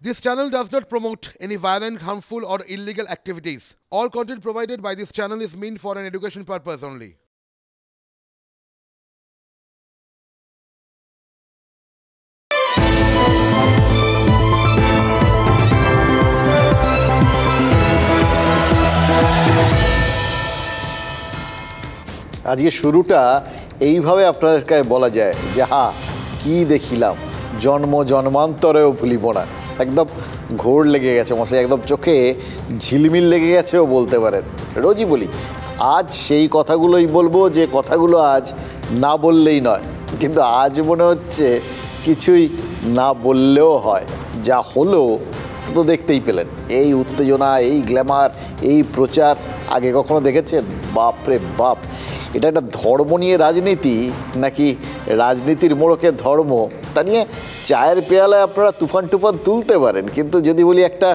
This channel does not promote any violent, harmful, or illegal activities. All content provided by this channel is meant for an education purpose only. আজকে শুরুটা এইভাবে আপনাদেরকে বলা যায় যে কি দেখিলাম জন্ম জন্মান্তরেও ভুলিব না। একদম ঘোর লেগে গেছে মশাই, একদম চোখে ঝিলমিল লেগে গেছেও বলতে পারেন। রোজই বলি আজ সেই কথাগুলোই বলবো যে কথাগুলো আজ না বললেই নয়, কিন্তু আজ মনে হচ্ছে কিছুই না বললেও হয়। যা হলো তো দেখতেই পেলেন, এই উত্তেজনা, এই গ্ল্যামার, এই প্রচার আগে কখনো দেখেছেন? বাপরে বাপ, এটা একটা ধর্ম নিয়ে রাজনীতি নাকি রাজনীতির মোড়কে ধর্ম, তা নিয়ে চায়ের পেয়ালায় আপনারা তুফান টুফান তুলতে পারেন, কিন্তু যদি বলি একটা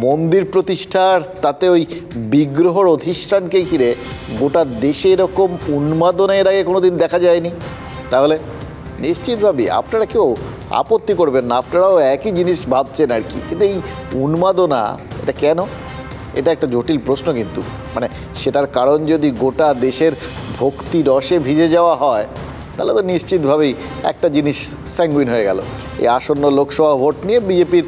মন্দির প্রতিষ্ঠার, তাতে ওই বিগ্রহর অধিষ্ঠানকে ঘিরে গোটা দেশে এরকম উন্মাদনা এর আগে কোনো দিন দেখা যায়নি। তাহলে নিশ্চিতভাবে আপনারা কেউ আপত্তি করবেন না, আপনারাও একই জিনিস ভাবছেন আর কি। কিন্তু এই উন্মাদনা এটা কেন? এটা একটা জটিল প্রশ্ন, কিন্তু মানে সেটার কারণ যদি গোটা দেশের ভক্তি রসে ভিজে যাওয়া হয়, তাহলে তো নিশ্চিতভাবেই একটা জিনিস স্যাঙ্গুইন হয়ে গেল। এই আসন্ন লোকসভা ভোট নিয়ে বিজেপির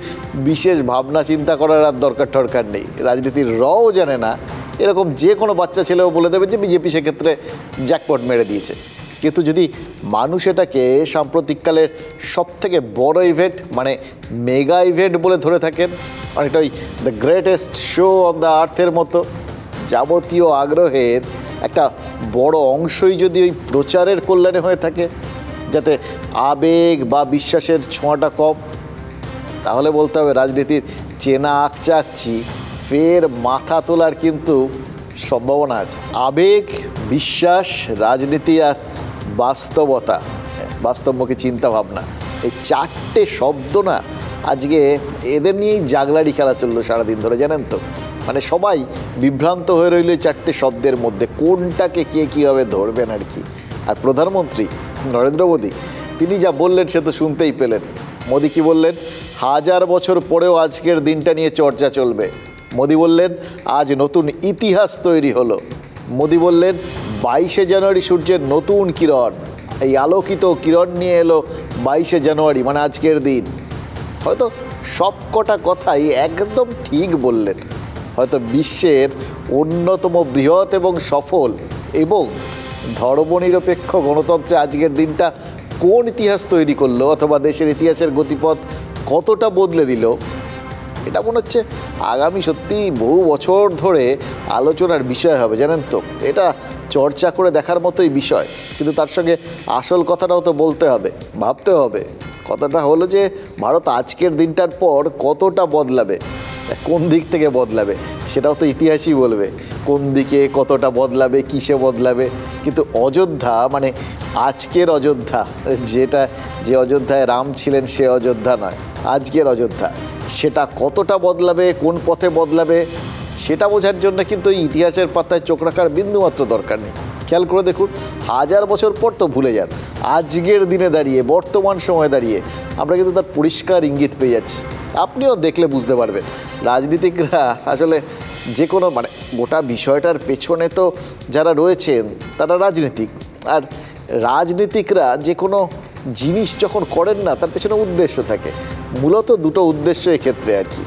বিশেষ ভাবনা চিন্তা করার আর দরকার নেই। রাজনীতির রও জানে না এরকম যে কোনো বাচ্চা ছেলেও বলে দেবে যে বিজেপি সেক্ষেত্রে জ্যাকপট মেরে দিয়েছে। কিন্তু যদি মানুষ এটাকে সাম্প্রতিককালের সবথেকে বড় ইভেন্ট, মানে মেগা ইভেন্ট বলে ধরে থাকেন, অনেকটা ওই the greatest show on the আর্থের মতো, যাবতীয় আগ্রহের একটা বড় অংশই যদি ওই প্রচারের কল্যাণে হয়ে থাকে, যাতে আবেগ বা বিশ্বাসের ছোঁয়াটা কম, তাহলে বলতে হবে রাজনীতির চেনা আকচাকচি ফের মাথা তোলার কিন্তু সম্ভাবনা আছে। আবেগ, বিশ্বাস, রাজনীতি আর বাস্তবতা, বাস্তবমুখী চিন্তাভাবনা, এই চারটে শব্দ না আজকে এদের নিয়েই জাগলারি খেলা চললো সারাদিন ধরে, জানেন তো। মানে সবাই বিভ্রান্ত হয়ে রইল এই চারটে শব্দের মধ্যে, কোনটাকে কে কীভাবে ধরবেন আর কি। আর প্রধানমন্ত্রী নরেন্দ্র মোদী তিনি যা বললেন সে তো শুনতেই পেলেন। মোদী কি বললেন? 1000 বছর পরেও আজকের দিনটা নিয়ে চর্চা চলবে। মোদী বললেন আজ নতুন ইতিহাস তৈরি হলো। মোদী বললেন 22শে জানুয়ারি সূর্যের নতুন কিরণ, এই আলোকিত কিরণ নিয়ে এলো 22শে জানুয়ারি, মানে আজকের দিন। হয়তো সব কটা কথাই একদম ঠিক বললেন। হয়তো বিশ্বের অন্যতম বৃহৎ এবং সফল এবং ধর্মনিরপেক্ষ গণতন্ত্রে আজকের দিনটা কোন ইতিহাস তৈরি করলো, অথবা দেশের ইতিহাসের গতিপথ কতটা বদলে দিল, এটা মনে হচ্ছে আগামী সত্যি বহু বছর ধরে আলোচনার বিষয় হবে, জানেন তো। এটা চর্চা করে দেখার মতোই বিষয়, কিন্তু তার সঙ্গে আসল কথাটাও তো বলতে হবে, ভাবতে হবে। কথাটা হলো যে ভারত আজকের দিনটার পর কতটা বদলাবে, কোন দিক থেকে বদলাবে, সেটাও তো ইতিহাসই বলবে। কোন দিকে কতটা বদলাবে, কিসে বদলাবে। কিন্তু অযোধ্যা, মানে আজকের অযোধ্যা, যে অযোধ্যায় রাম ছিলেন সে অযোধ্যা নয়, আজকের অযোধ্যা, সেটা কতটা বদলাবে, কোন পথে বদলাবে, সেটা বোঝার জন্য কিন্তু এই ইতিহাসের পাতায় চোখ রাখার বিন্দুমাত্র দরকার নেই। খেয়াল করে দেখুন, 1000 বছর পর তো ভুলে যান, আজকের দিনে দাঁড়িয়ে, বর্তমান সময়ে দাঁড়িয়ে আমরা কিন্তু তার পরিষ্কার ইঙ্গিত পেয়ে যাচ্ছি। আপনিও দেখলে বুঝতে পারবেন রাজনীতিকরা আসলে যে কোনো, মানে গোটা বিষয়টার পেছনে তো যারা রয়েছেন তারা রাজনীতিক, আর রাজনীতিকরা যে কোনো জিনিস যখন করেন না তার পেছনে উদ্দেশ্য থাকে। মূলত দুটো উদ্দেশ্য এক্ষেত্রে আর কি।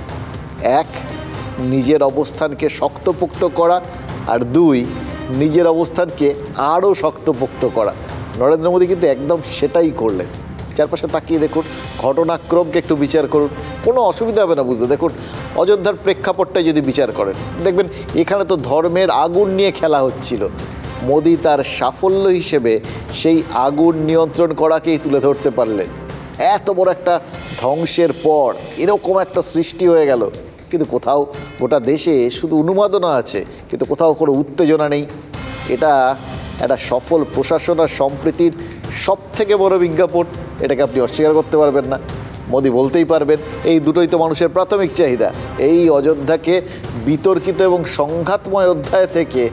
এক, নিজের অবস্থানকে শক্তপোক্ত করা, আর 2, নিজের অবস্থানকে আরও শক্তপোক্ত করা। নরেন্দ্র মোদী কিন্তু একদম সেটাই করলেন। চারপাশে তাকিয়ে দেখুন, ঘটনাক্রমকে একটু বিচার করুন, কোনো অসুবিধা হবে না বুঝতে। দেখুন অযোধ্যার প্রেক্ষাপটটাই যদি বিচার করেন, দেখবেন এখানে তো ধর্মের আগুন নিয়ে খেলা হচ্ছিল। মোদী তার সাফল্য হিসেবে সেই আগুন নিয়ন্ত্রণ করাকেই তুলে ধরতে পারলেন। এত বড় একটা ধ্বংসের পর এরকম একটা সৃষ্টি হয়ে গেল, কিন্তু কোথাও গোটা দেশে শুধু উন্মাদনা আছে, কিন্তু কোথাও কোনো উত্তেজনা নেই। এটা একটা সফল প্রশাসন আর সম্প্রীতির সবথেকে বড় বিজ্ঞাপন, এটাকে আপনি অস্বীকার করতে পারবেন না। মোদী বলতেই পারবেন এই দুটোই তো মানুষের প্রাথমিক চাহিদা। এই অযোধ্যাকে বিতর্কিত এবং সংঘাতময় অধ্যায় থেকে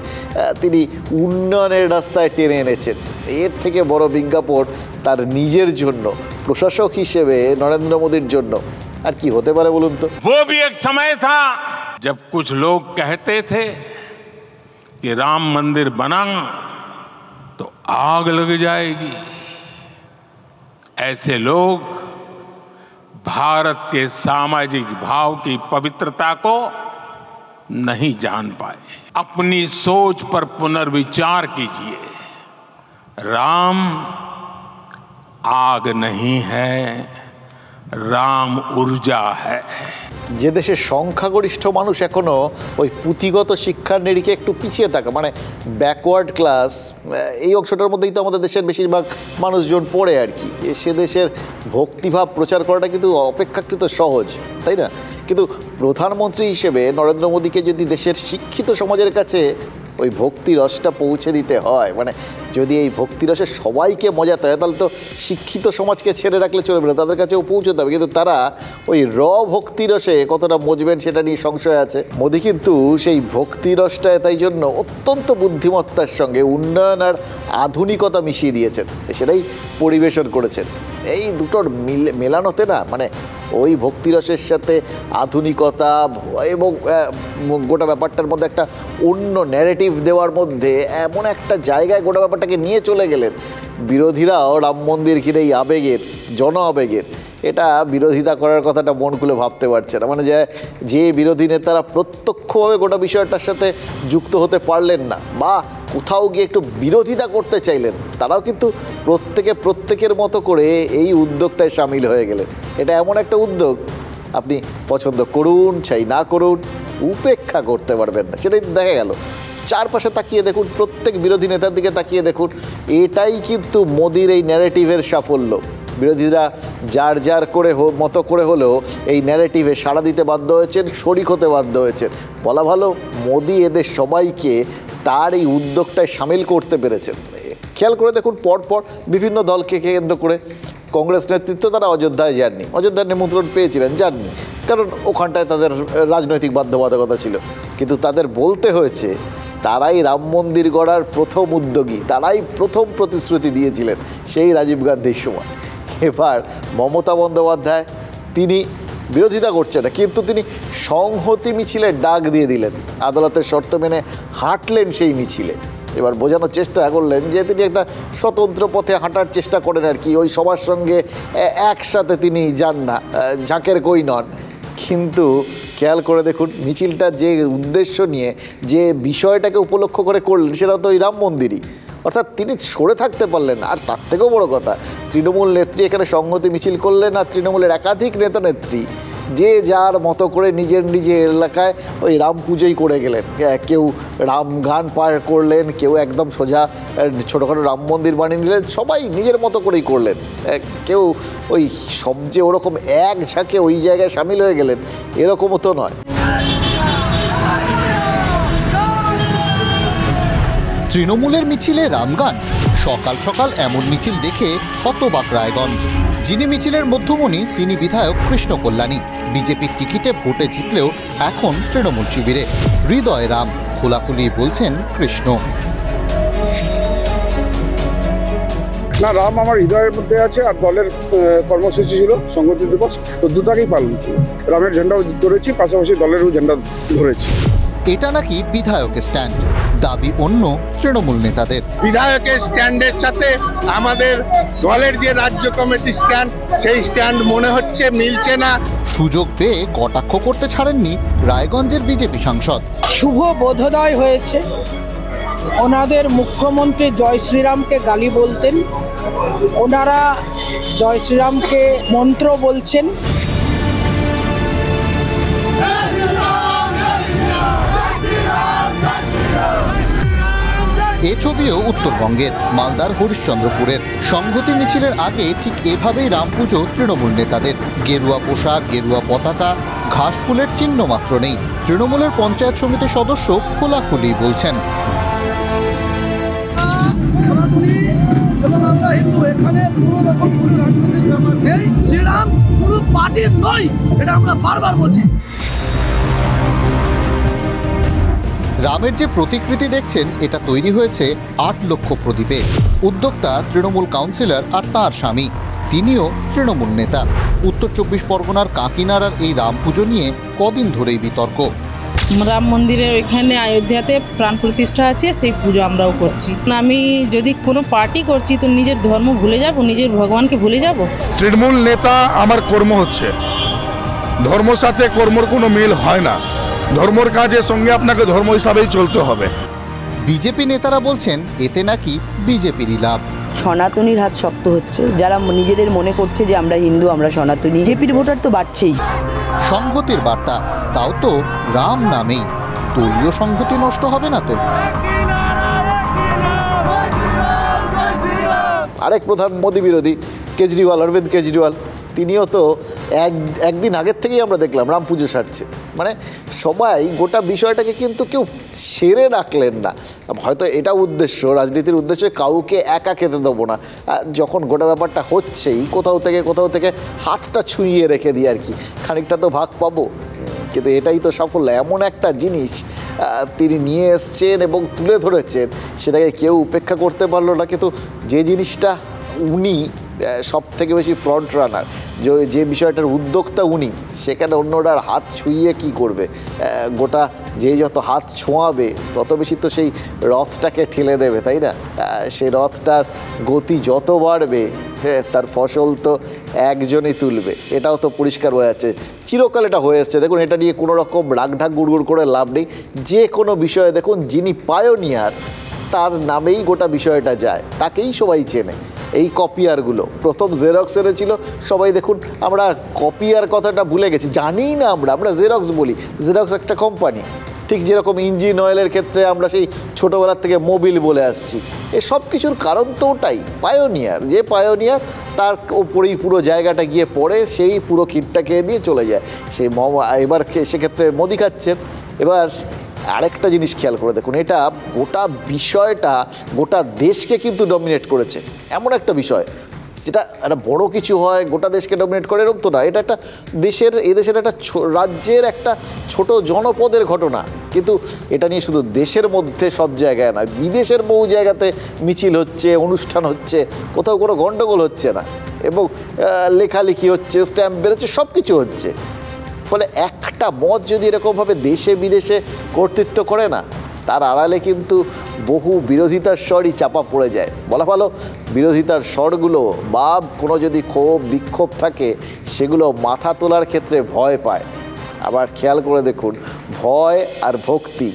তিনি উন্নয়নের রাস্তায় টেনে এনেছেন। এর থেকে বড় বিজ্ঞাপন তার নিজের জন্য, প্রশাসক হিসেবে নরেন্দ্র মোদীর জন্য আর কি হতে পারে বলুন তো? वो भी एक समय था जब कुछ लोग कहते थे कि राम मंदिर बना तो आग लग जाएगी। ऐसे लोग भारत के सामाजिक भाव की पवित्रता को नहीं जान पाए। अपनी सोच पर पुनर्विचार कीजिए। राम आग नहीं है, রাম ঊর্জা হ্যায়। যে দেশের সংখ্যাগরিষ্ঠ মানুষ এখনো ওই পুঁথিগত শিক্ষার নিরিখে একটু পিছিয়ে থাকা, মানে ব্যাকওয়ার্ড ক্লাস, এই অংশটার মধ্যেই তো আমাদের দেশের বেশিরভাগ মানুষজন পড়ে আর কি। সে দেশের ভক্তিভাব প্রচার করাটা কিন্তু অপেক্ষাকৃত সহজ, তাই না? কিন্তু প্রধানমন্ত্রী হিসেবে নরেন্দ্র মোদীকে যদি দেশের শিক্ষিত সমাজের কাছে ওই ভক্তিরসটা পৌঁছে দিতে হয়, মানে যদি এই ভক্তিরসে সবাইকে মজাতে হয়, তাহলে তো শিক্ষিত সমাজকে ছেড়ে রাখলে চলবে না, তাদের কাছেও পৌঁছতে হবে। কিন্তু তারা ওই ভক্তিরসে কতটা মজবেন সেটা নিয়ে সংশয় আছে। মোদী কিন্তু সেই ভক্তিরসটায় তাই জন্য অত্যন্ত বুদ্ধিমত্তার সঙ্গে উন্নয়ন আর আধুনিকতা মিশিয়ে দিয়েছেন, সেটাই পরিবেশন করেছেন। এই দুটোর মেলানোতে না, মানে ওই ভক্তিরসের সাথে আধুনিকতা এবং গোটা ব্যাপারটার মধ্যে একটা অন্য ন্যারেটিভ দেওয়ার মধ্যে এমন একটা জায়গায় গোটা ব্যাপারটাকে নিয়ে চলে গেলেন, বিরোধীরাও রাম মন্দির ঘিরে এই আবেগের, জন আবেগের, এটা বিরোধিতা করার কথাটা মন খুলে ভাবতে পারছে না। মানে যে বিরোধী নেতারা প্রত্যক্ষভাবে গোটা বিষয়টার সাথে যুক্ত হতে পারলেন না বা কোথাও গিয়ে একটু বিরোধিতা করতে চাইলেন, তারাও কিন্তু প্রত্যেকের মতো করে এই উদ্যোগটায় সামিল হয়ে গেলেন। এটা এমন একটা উদ্যোগ আপনি পছন্দ করুন চাই না করুন উপেক্ষা করতে পারবেন না, সেটাই দেখা গেল। চারপাশে তাকিয়ে দেখুন, প্রত্যেক বিরোধী নেতার দিকে তাকিয়ে দেখুন, এটাই কিন্তু মোদির এই ন্যারেটিভের সাফল্য। বিরোধীরা যার করে মতো করে হলেও এই ন্যারেটিভে সাড়া দিতে বাধ্য হয়েছেন, শরিক হতে বাধ্য হয়েছেন। বলা ভালো, মোদি এদের সবাইকে তার এই উদ্যোগটায় সামিল করতে পেরেছেন। খেয়াল করে দেখুন, পরপর বিভিন্ন দলকে কেন্দ্র করে কংগ্রেস নেতৃত্ব তারা অযোধ্যায় যাননি, অযোধ্যার নিমন্ত্রণ পেয়েছিলেন, যাননি, কারণ ওখানটায় তাদের রাজনৈতিক বাধ্যবাধকতা ছিল। কিন্তু তাদের বলতে হয়েছে তারাই রাম মন্দির গড়ার প্রথম উদ্যোগী, তারাই প্রথম প্রতিশ্রুতি দিয়েছিলেন সেই রাজীব গান্ধীর সময়। এবার মমতা বন্দ্যোপাধ্যায় তিনি বিরোধিতা করছে না, কিন্তু তিনি সংহতি মিছিলের ডাক দিয়ে দিলেন, আদালতের শর্ত মেনে হাঁটলেন সেই মিছিলে। এবার বোঝানোর চেষ্টা করলেন যে তিনি একটা স্বতন্ত্র পথে হাঁটার চেষ্টা করেন আর কি, ওই সবার সঙ্গে একসাথে তিনি যান না, ঝাঁকের কই নন। কিন্তু খেয়াল করে দেখুন, মিছিলটা যে উদ্দেশ্য নিয়ে যে বিষয়টাকে উপলক্ষ করে করলেন সেটা তো ওই রাম মন্দিরই, অর্থাৎ তিনি সরে থাকতে পারলেন। আর তার থেকেও বড় কথা, তৃণমূল নেত্রী এখানে সংহতি মিছিল করলেন, আর তৃণমূলের একাধিক নেতা নেত্রী যে যার মতো করে নিজের এলাকায় ওই রাম পুজোই করে গেলেন। কেউ রাম গান পার করলেন, কেউ একদম সোজা ছোটোখাটো রাম মন্দির বানিয়ে নিলেন, সবাই নিজের মতো করেই করলেন। কেউ ওই সব যে ওরকম এক ঝাঁকে ওই জায়গায় সামিল হয়ে গেলেন এরকমও তো নয়। তৃণমূলের মিছিলে রামগান, সকাল সকাল এমন মিছিল দেখে হতবাক রায়গঞ্জ। যিনি মিছিলের মধ্যমণি তিনি বিধায়ক কৃষ্ণ কল্যাণী, বিজেপির টিকিটে ভোটে জিতলেও এখন তৃণমূল শিবিরে। হৃদয় রাম, খোলাখুলি বলছেন কৃষ্ণ। না, রাম আমার হৃদয়ের মধ্যে আছে, আর দলের কর্মসূচি ছিল সংহতি দিবস, তো দুটাকেই পালন করি। রামের ঝান্ডাও ধরেছি, পাশাপাশি দলেরও ঝান্ডা ধরেছি। এটা নাকি বিধায়কের স্ট্যান্ড, দাবি অন্য তৃণমূল নেতাদের। বিধায়কের স্ট্যান্ডের সাথে আমাদের দলের যে রাজ্য কমিটির স্ট্যান্ড, সেই স্ট্যান্ড মনে হচ্ছে মিলছে না। সুযোগ পেয়ে কটাক্ষ করতে ছাড়েননি রায়গঞ্জের বিজেপি সাংসদ। শুভ বোধোদয় হয়েছে, ওনাদের মুখ্যমন্ত্রী জয় শ্রীরামকে গালি বলতেন, ওনারা জয় শ্রীরামকে মন্ত্র বলছেন। এ ছবিও উত্তরবঙ্গের মালদার হরিশ্চন্দ্রপুরের। সংহতি মিছিলের আগে ঠিক এভাবেই রাম পুজো তৃণমূল নেতাদের। গেরুয়া পোশাক, গেরুয়া পতাকা, ঘাস ফুলের চিহ্ন মাত্র নেই। তৃণমূলের পঞ্চায়েত সমিতির সদস্য খোলাখুলি বলছেন, এখানে কোনো রকম কোনো রাজনৈতিক ব্যাপার নেই, শ্রীরাম কোনো পার্টির নয়, এটা আমরা বারবার বলছি। রামের যে প্রতিকৃতি দেখছেন এটা তৈরি হয়েছে 8 লক্ষ প্রদীপে। উদ্যোক্তা তৃণমূল কাউন্সিলর আর তার স্বামী। তিনিও তৃণমূল নেতা। উত্তর 24 পরগনার কাঁকিনাড়ার এই রাম পুজো নিয়ে কদিন ধরেই বিতর্ক। রাম মন্দিরের ওইখানে অযোধ্যাতে প্রাণ প্রতিষ্ঠা আছে, সেই পুজো আমরাও করছি। আমি যদি কোনো পার্টি করছি তো নিজের ধর্ম ভুলে যাব, নিজের ভগবানকে ভুলে যাব? তৃণমূল নেতা আমার কর্ম হচ্ছে, ধর্মর সাথে কর্মর কোনো মিল হয় না। ধর্মর কাজের সঙ্গে আপনাকে ধর্ম হিসাবেই চলতে হবে। বিজেপি নেতারা বলছেন এতে নাকি বিজেপিরই লাভ। সনাতনীর হাত শক্ত হচ্ছে, যারা নিজেদের মনে করছে যে আমরা হিন্দু, আমরা সনাতনী, বিজেপির ভোটার তো বাড়ছেই। সংহতির বার্তা, তাও তো রাম নামেই। দলীয় সংহতি নষ্ট হবে না তো? আরেক প্রধান মোদী বিরোধী কেজরিওয়াল, অরবিন্দ কেজরিওয়াল, তিনিও তো একদিন আগের থেকেই আমরা দেখলাম রাম পুজো সারছে। মানে সবাই গোটা বিষয়টাকে কিন্তু কেউ সেরে রাখলেন না। হয়তো এটা উদ্দেশ্য, রাজনীতির উদ্দেশ্য কাউকে একা খেতে দেবো না, যখন গোটা ব্যাপারটা হচ্ছেই কোথাও থেকে হাতটা ছুঁয়ে রেখে দিই আর কি, খানিকটা তো ভাগ পাবো। কিন্তু এটাই তো সাফল্য। এমন একটা জিনিস তিনি নিয়ে এসছেন এবং তুলে ধরেছেন, সেটাকে কেউ উপেক্ষা করতে পারলো না। কিন্তু যে জিনিসটা উনি সব থেকে বেশি ফ্রন্ট রানার, যে বিষয়টার উদ্যোক্তা উনি, সেখানে অন্যরার হাত ছুঁয়ে কি করবে? গোটা যে যত হাত ছোঁয়াবে তত বেশি তো সেই রথটাকে ঠেলে দেবে, তাই না? সেই রথটার গতি যত বাড়বে তার ফসল তো একজনই তুলবে, এটাও তো পরিষ্কার হয়ে যাচ্ছে। চিরকাল এটা হয়ে আসছে। দেখুন, এটা নিয়ে কোনো রকম রাগঢাক গুড়গুড় করে লাভ নেই। যে কোনো বিষয়ে দেখুন, যিনি পায়োনিয়ার তার নামেই গোটা বিষয়টা যায়, তাকেই সবাই চেনে। এই কপিয়ারগুলো প্রথম জেরক্স এনেছিল, সবাই দেখুন আমরা কপিয়ার কথাটা ভুলে গেছি, জানিই না আমরা জেরক্স বলি। জেরক্স একটা কোম্পানি, ঠিক যেরকম ইঞ্জিন অয়েলের ক্ষেত্রে আমরা সেই ছোটোবেলার থেকে মোবিল বলে আসছি। এ সব কিছুর কারণ তো ওটাই, পায়োনিয়ার। যে পায়োনিয়ার তার ওপরেই পুরো জায়গাটা গিয়ে পড়ে, সেই পুরো কিটটা খেয়ে দিয়ে চলে যায়। সেই এবার সেক্ষেত্রে মোদি খাচ্ছেন। এবার আরেকটা জিনিস খেয়াল করে দেখুন, এটা গোটা বিষয়টা গোটা দেশকে কিন্তু ডমিনেট করেছে। এমন একটা বিষয় যেটা একটা বড় কিছু হয় গোটা দেশকে ডমিনেট করে, এরকম তো না। এটা একটা এদেশের একটা রাজ্যের একটা ছোট জনপদের ঘটনা, কিন্তু এটা নিয়ে শুধু দেশের মধ্যে সব জায়গায় নয়, বিদেশের বহু জায়গাতে মিছিল হচ্ছে, অনুষ্ঠান হচ্ছে, কোথাও কোনো গণ্ডগোল হচ্ছে না, এবং লেখালেখি হচ্ছে, স্ট্যাম্প বেরোচ্ছে, সব কিছু হচ্ছে। ফলে একটা মত যদি এরকমভাবে দেশে বিদেশে কর্তৃত্ব করে না, তার আড়ালে কিন্তু বহু বিরোধিতার স্বরই চাপা পড়ে যায়। বলা ভালো, বিরোধিতার স্বরগুলো বা কোনো যদি ক্ষোভ বিক্ষোভ থাকে, সেগুলো মাথা তোলার ক্ষেত্রে ভয় পায়। আবার খেয়াল করে দেখুন, ভয় আর ভক্তি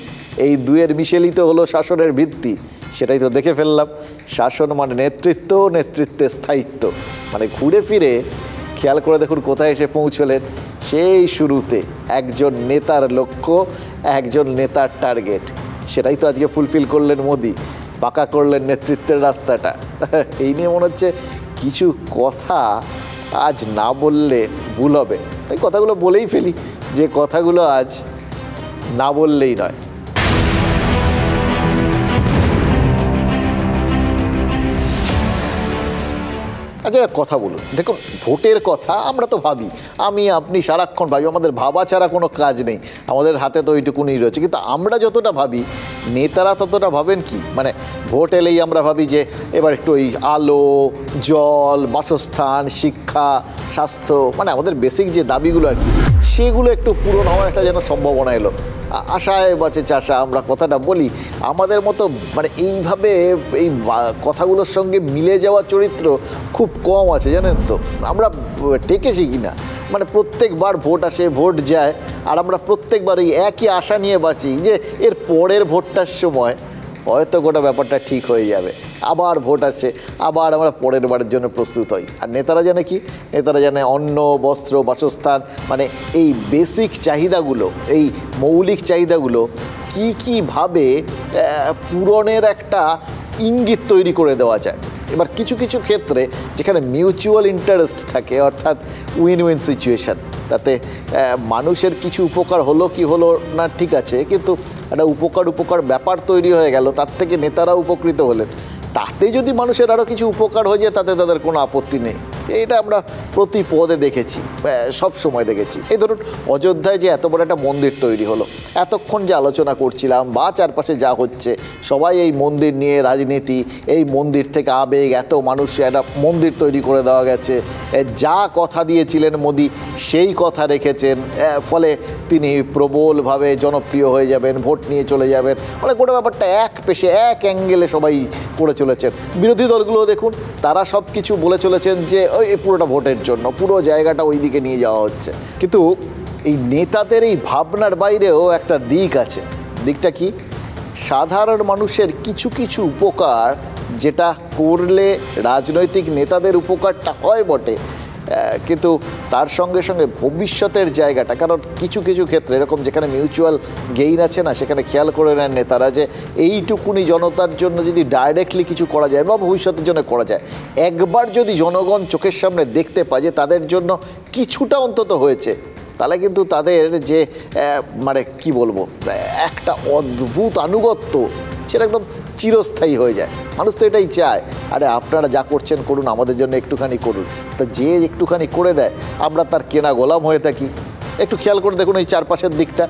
এই দুয়ের মিশেলই তো হলো শাসনের ভিত্তি। সেটাই তো দেখে ফেললাম। শাসন মানে নেতৃত্ব, নেতৃত্বে স্থায়িত্ব। মানে ঘুরে ফিরে খেয়াল করে দেখুন কোথায় এসে পৌঁছলেন। সেই শুরুতে একজন নেতার লক্ষ্য, একজন নেতার টার্গেট, সেটাই তো আজকে ফুলফিল করলেন মোদি, পাকা করলেন নেতৃত্বের রাস্তাটা। এই নিয়ে মনে হচ্ছে কিছু কথা আজ না বললে ভুল হবে, তাই কথাগুলো বলেই ফেলি, যে কথাগুলো আজ না বললেই নয়। আচ্ছা, কথা বলুন। দেখুন, ভোটের কথা আমরা তো ভাবি, আমি আপনি সারাক্ষণ ভাবি, আমাদের ভাবা ছাড়া কোনো কাজ নেই, আমাদের হাতে তো ওইটুকুনি রয়েছে। কিন্তু আমরা যতটা ভাবি, নেতারা ততটা ভাবেন কি? মানে ভোট এলেই আমরা ভাবি যে এবার একটু ওই আলো, জল, বাসস্থান, শিক্ষা, স্বাস্থ্য, মানে আমাদের বেসিক যে দাবিগুলো আর কি, সেগুলো একটু পূরণ হওয়ার একটা যেন সম্ভাবনা এলো। আশায় বাঁচে চাষা আমরা কথাটা বলি। আমাদের মতো মানে এইভাবে এই কথাগুলোর সঙ্গে মিলে যাওয়া চরিত্র খুব কম আছে, জানেন তো। আমরা টেকে শিখি না। মানে প্রত্যেকবার ভোট আসে, ভোট যায়, আর আমরা প্রত্যেকবার ওই একই আশা নিয়ে বাঁচি যে এর পরের ভোটটার সময় হয়তো গোটা ব্যাপারটা ঠিক হয়ে যাবে। আবার ভোট আসে, আবার আমরা পরের বারের জন্য প্রস্তুত হই। আর নেতারা জানে কি? নেতারা জানে অন্ন, বস্ত্র, বাসস্থান, মানে এই বেসিক চাহিদাগুলো, এই মৌলিক চাহিদাগুলো কীভাবে পূরণের একটা ইঙ্গিত তৈরি করে দেওয়া যায়। এবার কিছু কিছু ক্ষেত্রে যেখানে মিউচুয়াল ইন্টারেস্ট থাকে, অর্থাৎ উইন উইন সিচুয়েশান, তাতে মানুষের কিছু উপকার হলো কি হলো না ঠিক আছে, কিন্তু একটা উপকার ব্যাপার তৈরি হয়ে গেল, তার থেকে নেতারা উপকৃত হলেন। তাতে যদি মানুষের আরও কিছু উপকার হয়ে যায়, তাতে তাদের কোনো আপত্তি নেই। এটা আমরা প্রতি পদে দেখেছি, সব সময় দেখেছি। এই ধরুন অযোধ্যায় যে এত বড় একটা মন্দির তৈরি হলো, এতক্ষণ যে আলোচনা করছিলাম বা চারপাশে যা হচ্ছে, সবাই এই মন্দির নিয়ে রাজনীতি, এই মন্দির থেকে আবেগ, এত মানুষ একটা মন্দির তৈরি করে দেওয়া গেছে, যা কথা দিয়েছিলেন মোদি সেই কথা রেখেছেন, ফলে তিনি প্রবলভাবে জনপ্রিয় হয়ে যাবেন, ভোট নিয়ে চলে যাবেন, মানে গোটা ব্যাপারটা এক পেশে এক অ্যাঙ্গেলে সবাই করে চলেছেন। বিরোধী দলগুলো দেখুন, তারা সব কিছু বলে চলেছেন যে ওই পুরোটা ভোটের জন্য, পুরো জায়গাটা ওই দিকে নিয়ে যাওয়া হচ্ছে। কিন্তু এই নেতাদের এই ভাবনার বাইরেও একটা দিক আছে। দিকটা কি? সাধারণ মানুষের কিছু কিছু উপকার যেটা করলে রাজনৈতিক নেতাদের উপকারটা হয় বটে, কিন্তু তার সঙ্গে সঙ্গে ভবিষ্যতের জায়গাটা, কারণ কিছু কিছু ক্ষেত্রে এরকম যেখানে মিউচুয়াল গেইন আছে না, সেখানে খেয়াল করে নেন নেতারা যে এইটুকুনি জনতার জন্য যদি ডাইরেক্টলি কিছু করা যায় বা ভবিষ্যতের জন্য করা যায়, একবার যদি জনগণ চোখের সামনে দেখতে পায় যে তাদের জন্য কিছুটা অন্তত হয়েছে, তাহলে কিন্তু তাদের যে মানে কি বলবো, একটা অদ্ভুত আনুগত্য, সেটা একদম চিরস্থায়ী হয়ে যায়। মানুষ তো এটাই চায়, আরে আপনারা যা করছেন করুন, আমাদের জন্য একটুখানি করুন। তা যে একটুখানি করে দেয়, আমরা তার কেনা গোলাম হয়ে থাকি। একটু খেয়াল করে দেখুন এই চারপাশের দিকটা,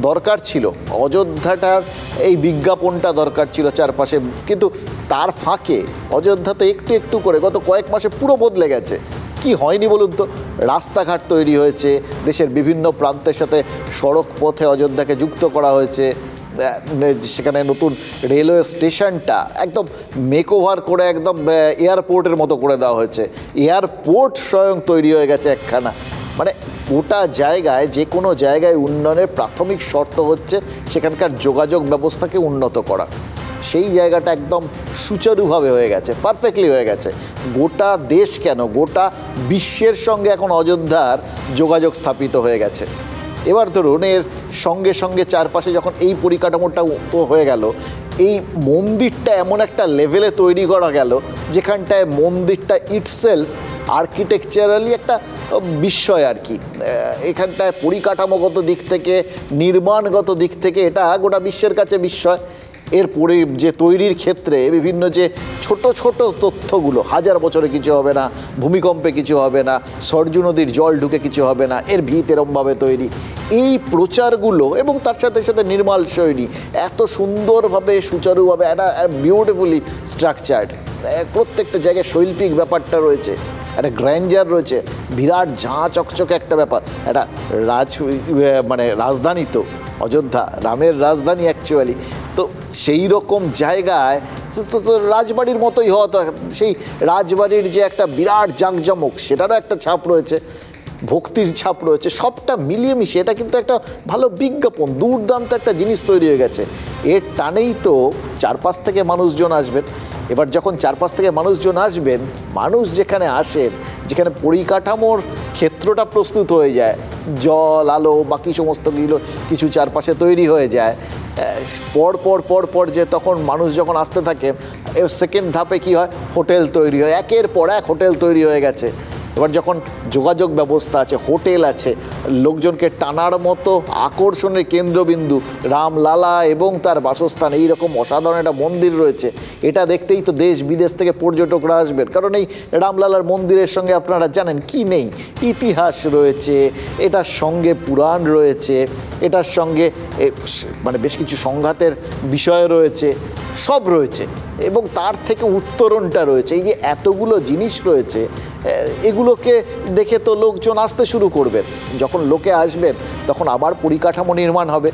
দরকার ছিল অযোধ্যাটার এই বিজ্ঞাপনটা দরকার ছিল চারপাশে, কিন্তু তার ফাঁকে অযোধ্যা তো একটু একটু করে গত কয়েক মাসে পুরো বদলে গেছে। কি হয়নি বলুন তো? রাস্তাঘাট তৈরি হয়েছে, দেশের বিভিন্ন প্রান্তের সাথে সড়ক পথে অযোধ্যাকে যুক্ত করা হয়েছে, সেখানে নতুন রেলওয়ে স্টেশনটা একদম মেকওভার করে একদম এয়ারপোর্টের মতো করে দেওয়া হয়েছে, এয়ারপোর্ট স্বয়ং তৈরি হয়ে গেছে একখানা। মানে গোটা জায়গায়, যে কোনো জায়গায় উন্নয়নের প্রাথমিক শর্ত হচ্ছে সেখানকার যোগাযোগ ব্যবস্থাকে উন্নত করা। সেই জায়গাটা একদম সুচারুভাবে হয়ে গেছে, পারফেক্টলি হয়ে গেছে। গোটা দেশ কেন, গোটা বিশ্বের সঙ্গে এখন অযোধ্যার যোগাযোগ স্থাপিত হয়ে গেছে। এবার ধরুন এর সঙ্গে সঙ্গে চারপাশে যখন এই পরিকাঠামোটা হয়ে গেল, এই মন্দিরটা এমন একটা লেভেলে তৈরি করা গেল যেখানটায় মন্দিরটা ইটসেলফ আর্কিটেকচারালি একটা বিস্ময় আর কি। এখানটায় পরিকাঠামোগত দিক থেকে, নির্মাণগত দিক থেকে এটা গোটা বিশ্বের কাছে বিস্ময়। এরপরে যে তৈরির ক্ষেত্রে বিভিন্ন যে ছোট ছোট তথ্যগুলো, 1000 বছরে কিছু হবে না, ভূমিকম্পে কিছু হবে না, সরজু নদীর জল ঢুকে কিছু হবে না, এর ভিত এরমভাবে তৈরি, এই প্রচারগুলো এবং তার সাথে সাথে নির্মাল শৈলী এত সুন্দরভাবে সুচারুভাবে একটা বিউটিফুলি স্ট্রাকচার্ড, প্রত্যেকটা জায়গায় শৈল্পিক ব্যাপারটা রয়েছে, একটা গ্র্যান্ডার রয়েছে, বিরাট ঝাঁ চকচকে একটা ব্যাপার। একটা মানে রাজধানী তো অযোধ্যা, রামের রাজধানী অ্যাকচুয়ালি, তো সেই রকম জায়গায় তো রাজবাড়ির মতোই হওয়া, তো সেই রাজবাড়ির যে একটা বিরাট জাঁকজমক, সেটারও একটা ছাপ রয়েছে, ভক্তির ছাপ রয়েছে, সবটা মিলিয়ে মিশিয়ে এটা কিন্তু একটা ভালো বিজ্ঞাপন, দুর্দান্ত একটা জিনিস তৈরি হয়ে গেছে। এর টানেই তো চারপাশ থেকে মানুষজন আসবেন। এবার যখন চারপাশ থেকে মানুষজন আসবেন, মানুষ যেখানে আসেন, যেখানে পরিকাঠামোর ক্ষেত্রটা প্রস্তুত হয়ে যায়, জল আলো বাকি সমস্তগুলো কিছু চারপাশে তৈরি হয়ে যায়, পর যে তখন মানুষ যখন আসতে থাকে, সেকেন্ড ধাপে কি হয়, হোটেল তৈরি হয়, একের পর এক হোটেল তৈরি হয়ে গেছে। এবার যখন যোগাযোগ ব্যবস্থা আছে, হোটেল আছে, লোকজনকে টানার মতো আকর্ষণের কেন্দ্রবিন্দু রামলালা এবং তার বাসস্থান, এইরকম অসাধারণ একটা মন্দির রয়েছে, এটা দেখতেই তো দেশ বিদেশ থেকে পর্যটকরা আসবেন। কারণ এই রামলালার মন্দিরের সঙ্গে আপনারা জানেন কি নেই, ইতিহাস রয়েছে, এটার সঙ্গে পুরাণ রয়েছে, এটার সঙ্গে মানে বেশ কিছু সংঘাতের বিষয় রয়েছে, সব রয়েছে, এবং তার থেকে উত্তরণটা রয়েছে। এই যে এতগুলো জিনিস রয়েছে, এগুলোকে দেখে তো লোকজন আসতে শুরু করবেন। যখন লোকে আসবেন তখন আবার পরিকাঠামো নির্মাণ হবে,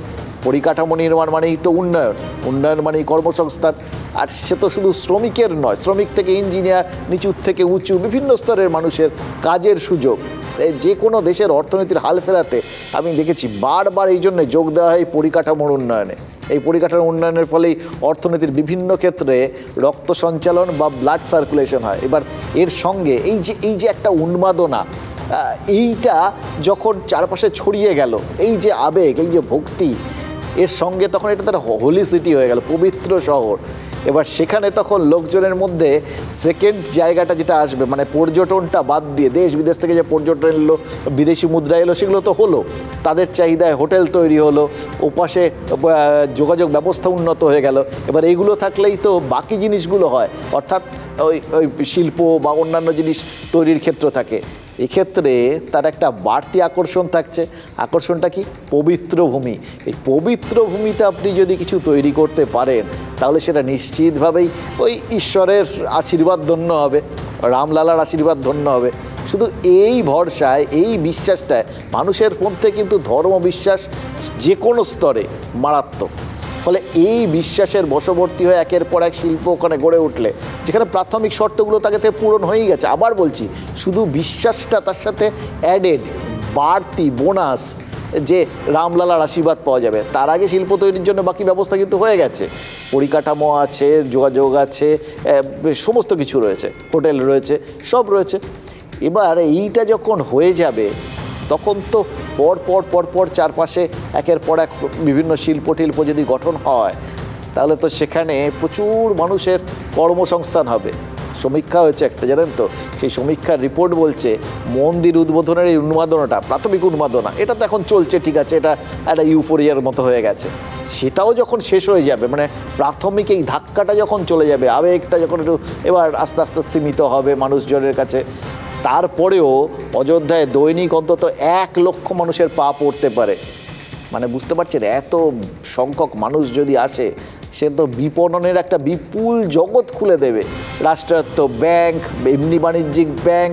পরিকাঠামো নির্মাণ মানেই তো উন্নয়ন, উন্নয়ন মানেই কর্মসংস্থান। আর সে তো শুধু শ্রমিকের নয়, শ্রমিক থেকে ইঞ্জিনিয়ার, নিচুর থেকে উঁচু বিভিন্ন স্তরের মানুষের কাজের সুযোগ। যে কোনো দেশের অর্থনীতির হাল ফেরাতে আমি দেখেছি বারবার এই জন্যে যোগ দেওয়া হয় পরিকাঠামোর উন্নয়নে। এই পরিকাঠামোর উন্নয়নের ফলেই অর্থনীতির বিভিন্ন ক্ষেত্রে রক্ত সঞ্চালন বা ব্লাড সার্কুলেশন হয়। এবার এর সঙ্গে এই যে একটা উন্মাদনা, এইটা যখন চারপাশে ছড়িয়ে গেল, এই যে আবেগ, এই যে ভক্তি, এর সঙ্গে তখন এটা তার হোলি সিটি হয়ে গেল, পবিত্র শহর। এবার সেখানে তখন লোকজনের মধ্যে সেকেন্ড জায়গাটা যেটা আসবে, মানে পর্যটনটা বাদ দিয়ে দেশ বিদেশ থেকে যে পর্যটন এলো, বিদেশি মুদ্রা এলো, সেগুলো তো হলো, তাদের চাহিদায় হোটেল তৈরি হলো, ওপাশে যোগাযোগ ব্যবস্থা উন্নত হয়ে গেল। এবার এইগুলো থাকলেই তো বাকি জিনিসগুলো হয়, অর্থাৎ ওই শিল্প বা অন্যান্য জিনিস তৈরির ক্ষেত্র থাকে। এক্ষেত্রে তার একটা বাড়তি আকর্ষণ থাকছে। আকর্ষণটা কি? পবিত্র ভূমি। এই পবিত্র ভূমিতে আপনি যদি কিছু তৈরি করতে পারেন তাহলে সেটা নিশ্চিতভাবেই ওই ঈশ্বরের আশীর্বাদ ধন্য হবে, রামলালার আশীর্বাদ ধন্য হবে। শুধু এই ভরসায়, এই বিশ্বাসটায় মানুষের মধ্যে কিন্তু ধর্ম বিশ্বাস যে কোনো স্তরে মারাত্মক। ফলে এই বিশ্বাসের বশবর্তী হয়ে একের পর এক শিল্প ওখানে গড়ে উঠলে, যেখানে প্রাথমিক শর্তগুলো তাকে পূরণ হয়েই গেছে, আবার বলছি শুধু বিশ্বাসটা, তার সাথে অ্যাডেড বাড়তি বোনাস যে রামলালার আশীর্বাদ পাওয়া যাবে। তার আগে শিল্প তৈরির জন্য বাকি ব্যবস্থা কিন্তু হয়ে গেছে, পরিকাঠামো আছে, যোগাযোগ আছে, সমস্ত কিছু রয়েছে, হোটেল রয়েছে, সব রয়েছে। এবার এইটা যখন হয়ে যাবে তখন তো পর চারপাশে একের পর এক বিভিন্ন শিল্প টিল্প যদি গঠন হয় তাহলে তো সেখানে প্রচুর মানুষের কর্মসংস্থান হবে। সমীক্ষা হয়েছে একটা, জানেন তো, সেই সমীক্ষার রিপোর্ট বলছে মন্দির উদ্বোধনের এই উন্মাদনাটা, প্রাথমিক উন্মাদনা, এটা তো এখন চলছে, ঠিক আছে, এটা একটা ইউফোরিয়ার মতো হয়ে গেছে। সেটাও যখন শেষ হয়ে যাবে, মানে প্রাথমিক এই ধাক্কাটা যখন চলে যাবে, আবেগটা যখন একটু এবার আস্তে আস্তে স্তীমিত হবে মানুষজনের কাছে, তারপরেও অযোধ্যায় দৈনিক অন্তত 1 লক্ষ মানুষের পা পড়তে পারে। মানে বুঝতে পারছেন, এত সংখ্যক মানুষ যদি আসে সে তো বিপণনের একটা বিপুল জগৎ খুলে দেবে। রাষ্ট্রায়ত্ত ব্যাংক, এমনি বাণিজ্যিক ব্যাংক,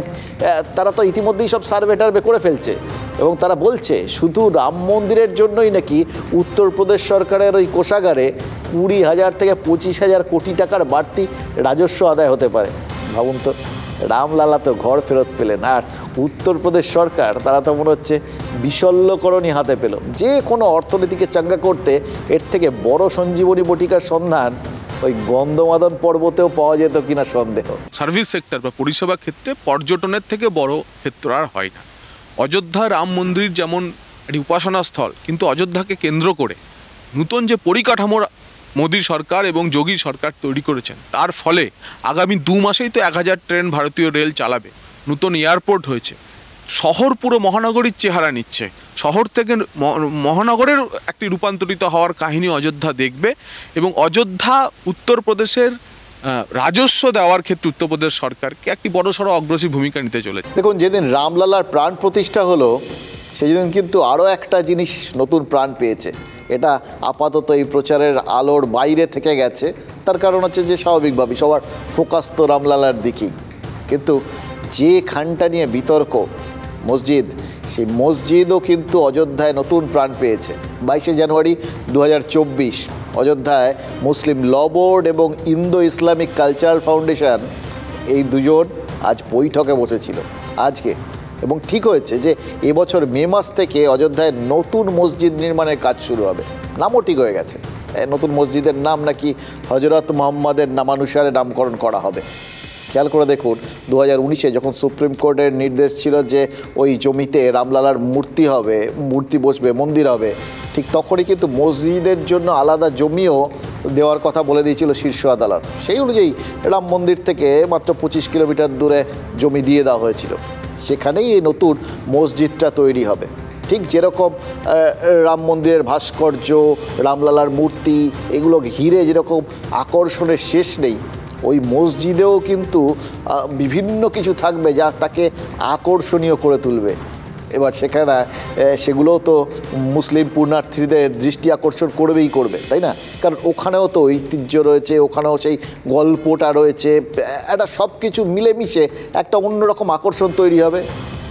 তারা তো ইতিমধ্যেই সব সার্ভে টার্ভে করে ফেলছে এবং তারা বলছে শুধু রাম মন্দিরের জন্যই নাকি উত্তরপ্রদেশ সরকারের ওই কোষাগারে 20,000 থেকে 25,000 কোটি টাকার বাড়তি রাজস্ব আদায় হতে পারে। ভাবুন তো, রামলালা তো ঘর ফেরত পেলেন, আর উত্তরপ্রদেশ সরকার তারা তো মনে হচ্ছে বিশল্যকরণী হাতে পেল। যে কোনো অর্থনীতিকে চাঙ্গা করতে এর থেকে বড় সঞ্জীবনী বটিকার সন্ধান ওই গন্ধমাদন পর্বতেও পাওয়া যেত কিনা সন্দেহ। সার্ভিস সেক্টর বা পরিষেবা ক্ষেত্রে পর্যটনের থেকে বড় ক্ষেত্র আর হয় না। অযোধ্যা রাম মন্দির যেমন একটি উপাসনা স্থল, কিন্তু অযোধ্যাকে কেন্দ্র করে নতুন যে পরিকাঠামোর মোদী সরকার এবং যোগী সরকার তৈরি করেছেন, তার ফলে আগামী 2 মাসেই তো 1000 ট্রেন ভারতীয় রেল চালাবে। নতুন এয়ারপোর্ট হয়েছে, শহর পুরো মহানগরীর চেহারা নিচ্ছে। শহর থেকে মহানগরের একটি রূপান্তরিত হওয়ার কাহিনী অযোধ্যা দেখবে এবং অযোধ্যা উত্তরপ্রদেশের রাজস্ব দেওয়ার ক্ষেত্রে উত্তরপ্রদেশ সরকারকে একটি বড়সড় অগ্রসী ভূমিকা নিতে চলেছে। দেখুন, যেদিন রামলালার প্রাণ প্রতিষ্ঠা হলো সেদিন কিন্তু আরও একটা জিনিস নতুন প্রাণ পেয়েছে। এটা আপাতত এই প্রচারের আলোর বাইরে থেকে গেছে, তার কারণ হচ্ছে যে স্বাভাবিকভাবেই সবার ফোকাস তো রামলালার দিকেই। কিন্তু যে খানটা নিয়ে বিতর্ক, মসজিদ, সেই মসজিদও কিন্তু অযোধ্যায় নতুন প্রাণ পেয়েছে। 22শে জানুয়ারি 2024 অযোধ্যায় মুসলিম ল বোর্ড এবং ইন্দো ইসলামিক কালচারাল ফাউন্ডেশন এই দুজন আজ বৈঠকে বসেছিল আজকে, এবং ঠিক হয়েছে যে এবছর মে মাস থেকে অযোধ্যায় নতুন মসজিদ নির্মাণের কাজ শুরু হবে। নামও ঠিক হয়ে গেছে, নতুন মসজিদের নাম নাকি হজরত মোহাম্মদের নামানুসারে নামকরণ করা হবে। খেয়াল করে দেখুন, 2019-এ যখন সুপ্রিম কোর্টের নির্দেশ ছিল যে ওই জমিতে রামলালার মূর্তি বসবে, মন্দির হবে, ঠিক তখনই কিন্তু মসজিদের জন্য আলাদা জমিও দেওয়ার কথা বলে দিয়েছিল শীর্ষ আদালত। সেই অনুযায়ী রাম মন্দির থেকে মাত্র 25 কিলোমিটার দূরে জমি দিয়ে দেওয়া হয়েছিল। সেখানেই এই নতুন মসজিদটা তৈরি হবে। ঠিক যেরকম রাম মন্দিরের ভাস্কর্য, রামলালার মূর্তি, এগুলো ঘিরে যেরকম আকর্ষণের শেষ নেই, ওই মসজিদেও কিন্তু বিভিন্ন কিছু থাকবে যা তাকে আকর্ষণীয় করে তুলবে। এবার সেখানে সেগুলোও তো মুসলিম পুণ্যার্থীদের দৃষ্টি আকর্ষণ করবে, তাই না? কারণ ওখানেও তো ঐতিহ্য রয়েছে, ওখানেও সেই গল্পটা রয়েছে, একটা সব কিছু মিলেমিশে একটা অন্যরকম আকর্ষণ তৈরি হবে।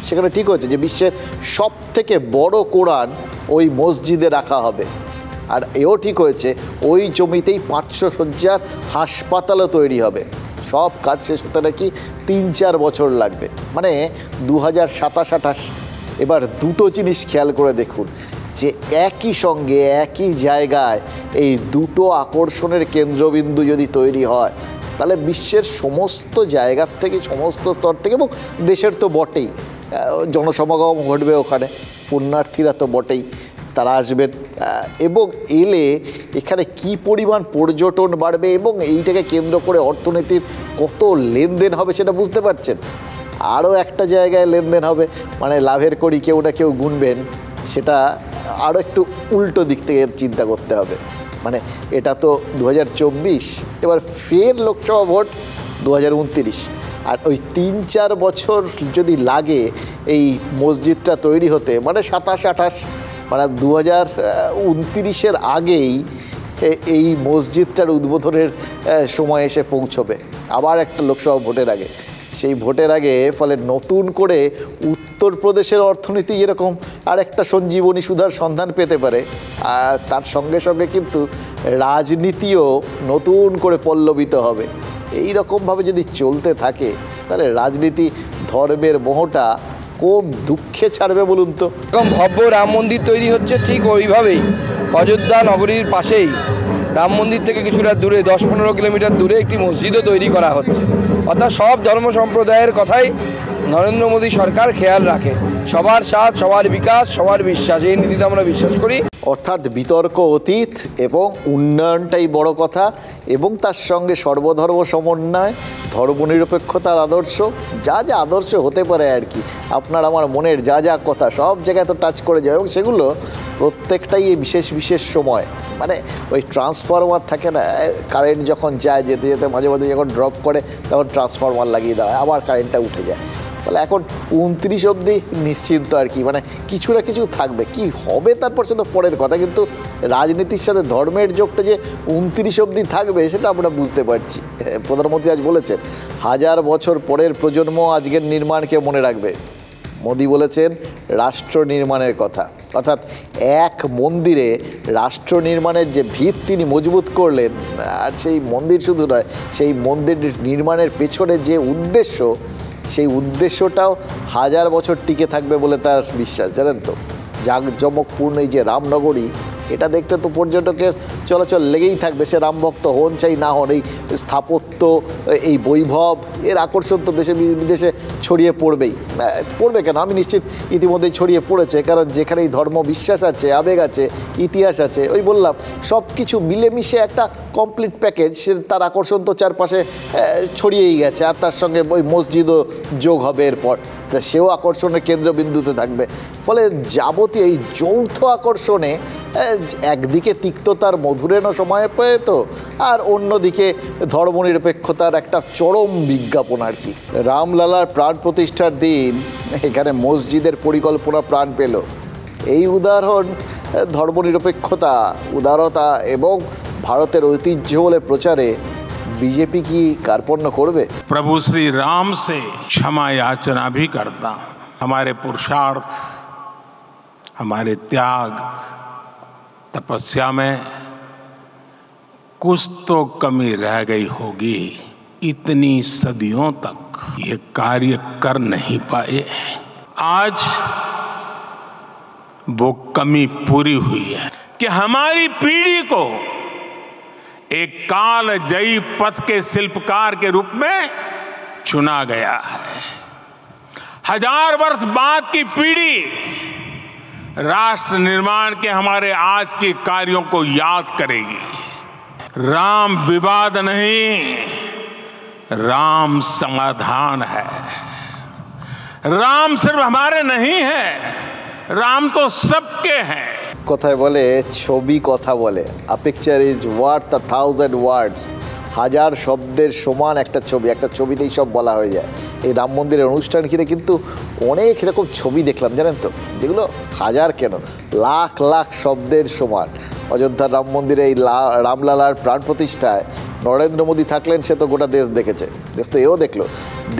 সেখানে ঠিক হয়েছে যে বিশ্বের সবথেকে বড় কোরআন ওই মসজিদে রাখা হবে। আর এও ঠিক হয়েছে ওই জমিতেই 500 শয্যার হাসপাতালও তৈরি হবে। সব কাজ শেষ হতে নাকি 3-4 বছর লাগবে, মানে 2027-28। এবার দুটো জিনিস খেয়াল করে দেখুন যে একই সঙ্গে একই জায়গায় এই দুটো আকর্ষণের কেন্দ্রবিন্দু যদি তৈরি হয় তাহলে বিশ্বের সমস্ত জায়গার থেকে, সমস্ত স্তর থেকে, এবং দেশের তো বটেই, জনসমাগম ঘটবে ওখানে, পুণ্যার্থীরা তো বটেই, তারা আসবেন এবং এলে এখানে কি পরিমাণ পর্যটন বাড়বে এবং এইটাকে কেন্দ্র করে অর্থনীতির কত লেনদেন হবে সেটা বুঝতে পারছেন। আরও একটা জায়গায় লেনদেন হবে, মানে লাভের করি কেউ না কেউ গুনবেন, সেটা আরও একটু উল্টো দিক থেকে চিন্তা করতে হবে। মানে এটা তো 2024, এবার ফের লোকসভা ভোট 2029, আর ওই 3-4 বছর যদি লাগে এই মসজিদটা তৈরি হতে, মানে 27-28, মানে 2029-এর আগেই এই মসজিদটার উদ্বোধনের সময় এসে পৌঁছবে, আবার একটা লোকসভা ভোটের আগে। সেই ভোটের আগে ফলে নতুন করে উত্তরপ্রদেশের অর্থনীতি এরকম আরেকটা সঞ্জীবনী সুধার সন্ধান পেতে পারে, আর তার সঙ্গে সঙ্গে কিন্তু রাজনীতিও নতুন করে পল্লবিত হবে। এই রকমভাবে যদি চলতে থাকে তাহলে রাজনীতি ধর্মের মোহটা কোন দুঃখে ছাড়বে বলুন তো। এরকম ভব্য রাম মন্দির তৈরি হচ্ছে ঠিক ওইভাবেই অযোধ্যা নগরীর পাশেই রাম মন্দির থেকে কিছুটা দূরে 10-15 কিলোমিটার দূরে একটি মসজিদও তৈরি করা হচ্ছে। অর্থাৎ সব ধর্ম সম্প্রদায়ের কথাই নরেন্দ্র মোদী সরকার খেয়াল রাখে, সবার সাথ, সবার বিকাশ, সবার বিশ্বাস, এই নীতিতে আমরা বিশ্বাস করি। অর্থাৎ বিতর্ক অতীত এবং উন্নয়নটাই বড় কথা, এবং তার সঙ্গে সর্বধর্ম সমন্বয়, ধর্মনিরপেক্ষতার আদর্শ, যা যা আদর্শ হতে পারে আর কি, আপনার আমার মনের যা যা কথা সব জায়গায় তো টাচ করে যায়, এবং সেগুলো প্রত্যেকটাই বিশেষ বিশেষ সময়, মানে ওই ট্রান্সফরমার থাকে না, কারেন্ট যখন যায় যেতে যেতে মাঝে মাঝে যখন ড্রপ করে তখন ট্রান্সফরমার লাগিয়ে দেওয়া হয়, আবার কারেন্টটা উঠে যায়। ফলে এখন 29 অবধি নিশ্চিন্ত আর কি, মানে কিছু না কিছু থাকবে, কি হবে তারপর সে তো পরের কথা, কিন্তু রাজনীতির সাথে ধর্মের যোগটা যে 29 অবধি থাকবে সেটা আমরা বুঝতে পারছি। প্রধানমন্ত্রী আজ বলেছেন 1000 বছর পরের প্রজন্ম আজকের নির্মাণকে মনে রাখবে। মোদি বলেছেন রাষ্ট্র নির্মাণের কথা, অর্থাৎ এক মন্দিরে রাষ্ট্র নির্মাণের যে ভিত তিনি মজবুত করলেন, আর সেই মন্দির শুধু নয়, সেই মন্দির নির্মাণের পেছনে যে উদ্দেশ্য, সেই উদ্দেশ্যটাও 1000 বছর টিকে থাকবে বলে তার বিশ্বাস। জানেন তো, জাঁকজমকপূর্ণ এই যে রামনগরী, এটা দেখতে তো পর্যটকের চলাচল লেগেই থাকবে, সে রামভক্ত হন চাই না হন। এই স্থাপত্য, এই বৈভব, এর আকর্ষণ তো দেশে বিদেশে ছড়িয়ে পড়বে কেন, আমি নিশ্চিত ইতিমধ্যেই ছড়িয়ে পড়েছে, কারণ যেখানেই ধর্ম বিশ্বাস আছে, আবেগ আছে, ইতিহাস আছে, ওই বললাম সব কিছু মিলেমিশে একটা কমপ্লিট প্যাকেজ, সে তার আকর্ষণ তো চারপাশে ছড়িয়েই গেছে, আর তার সঙ্গে ওই মসজিদও যোগ হবে এরপর, তা সেও আকর্ষণের কেন্দ্রবিন্দুতে থাকবে। ফলে যাবতীয় এই যৌথ আকর্ষণে একদিকে তিক্ততার মধুরেণ সময় পেয়ে তো, আর অন্যদিকে ধর্মনিরপেক্ষতার একটা চরম বিজ্ঞাপন আর কি। রামলালার প্রাণ প্রতিষ্ঠার দিন এখানে মসজিদের পরিকল্পনা প্রাণ পেল। এই উদাহরণ ধর্মনিরপেক্ষতা, উদারতা এবং ভারতের ঐতিহ্য বলে প্রচারে बीजेपी की कार्पण्य करबे। प्रभु श्री राम से क्षमा याचना भी करता हूं। हमारे पुरुषार्थ, हमारे त्याग, तपस्या में कुछ तो कमी रह गई होगी। इतनी सदियों तक ये कार्य कर नहीं पाए, आज वो कमी पूरी हुई है कि हमारी पीढ़ी को एक कालजयी पथ के शिल्पकार के रूप में चुना गया है। 1000 वर्ष बाद की पीढ़ी राष्ट्र निर्माण के हमारे आज के कार्यों को याद करेगी। राम विवाद नहीं, राम समाधान है। राम सिर्फ हमारे नहीं है, राम तो सबके हैं। কথায় বলে ছবি কথা বলে, আ পিকচার ইজ ওয়ার্থ 1000 ওয়ার্ডস। 1000 শব্দের সমান একটা ছবি, একটা ছবিতেই সব বলা হয়ে যায়। এই রাম মন্দিরের অনুষ্ঠান ঘিরে কিন্তু অনেক এরকম ছবি দেখলাম, জানেন তো, যেগুলো 1000 কেন লাখ লাখ শব্দের সমান। অযোধ্যার রাম মন্দিরে এই রামলালার প্রাণ প্রতিষ্ঠায় নরেন্দ্র মোদী থাকলেন, সে তো গোটা দেশ দেখেছে, দেশ তো এও দেখলো।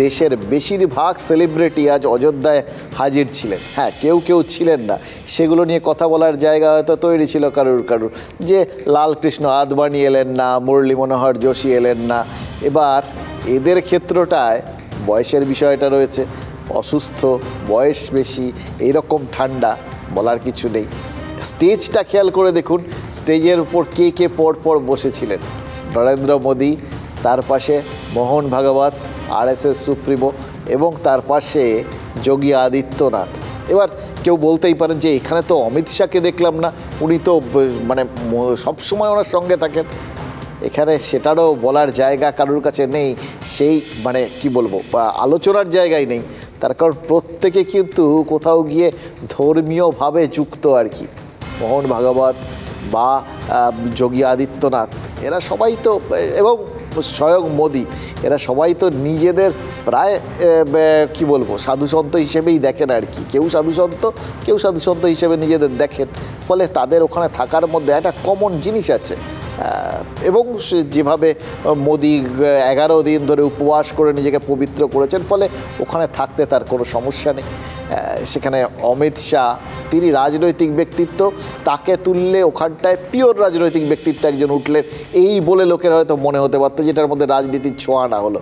দেশের বেশিরভাগ সেলিব্রিটি আজ অযোধ্যায় হাজির ছিলেন। হ্যাঁ, কেউ কেউ ছিলেন না, সেগুলো নিয়ে কথা বলার জায়গা হয়তো তৈরি ছিল কারুর, যে লালকৃষ্ণ আদবানি এলেন না, মুরলী মনোহর যোশী এলেন না। এবার এদের ক্ষেত্রটায় বয়সের বিষয়টা রয়েছে, অসুস্থ, বয়স বেশি, এইরকম ঠান্ডা, বলার কিছু নেই। স্টেজটা খেয়াল করে দেখুন, স্টেজের উপর কে কে পরপর বসেছিলেন। নরেন্দ্র মোদী, তার পাশে মোহন ভাগবত RSS সুপ্রিমো, এবং তার পাশে যোগী আদিত্যনাথ। এবার কেউ বলতেই পারেন যে এখানে তো অমিত শাহকে দেখলাম না, উনি তো মানে সবসময় ওনার সঙ্গে থাকেন। এখানে সেটারও বলার জায়গা কারোর কাছে নেই, সেই মানে কি বলবো আলোচনার জায়গায় নেই। তার কারণ প্রত্যেকে কিন্তু কোথাও গিয়ে ধর্মীয়ভাবে যুক্ত আর কি। মোহন ভাগবত বা যোগী আদিত্যনাথ এরা সবাই তো, এবং স্বয়ং মোদি, এরা সবাই তো নিজেদের প্রায় কি বলবো সাধুসন্ত হিসেবেই দেখেন আর কি। কেউ সাধুসন্ত হিসেবে নিজেদের দেখেন। ফলে তাদের ওখানে থাকার মধ্যে একটা কমন জিনিস আছে। এবং যেভাবে মোদি 11 দিন ধরে উপবাস করে নিজেকে পবিত্র করেছেন, ফলে ওখানে থাকতে তার কোনো সমস্যা নেই। সেখানে অমিত শাহ তিনি রাজনৈতিক ব্যক্তিত্ব, তাকে তুললে ওখানটায় পিওর রাজনৈতিক ব্যক্তিত্ব একজন উঠলেন, এই বলে লোকের হয়তো মনে হতে পারতো যেটার মধ্যে রাজনীতির ছোঁয়া না হলো।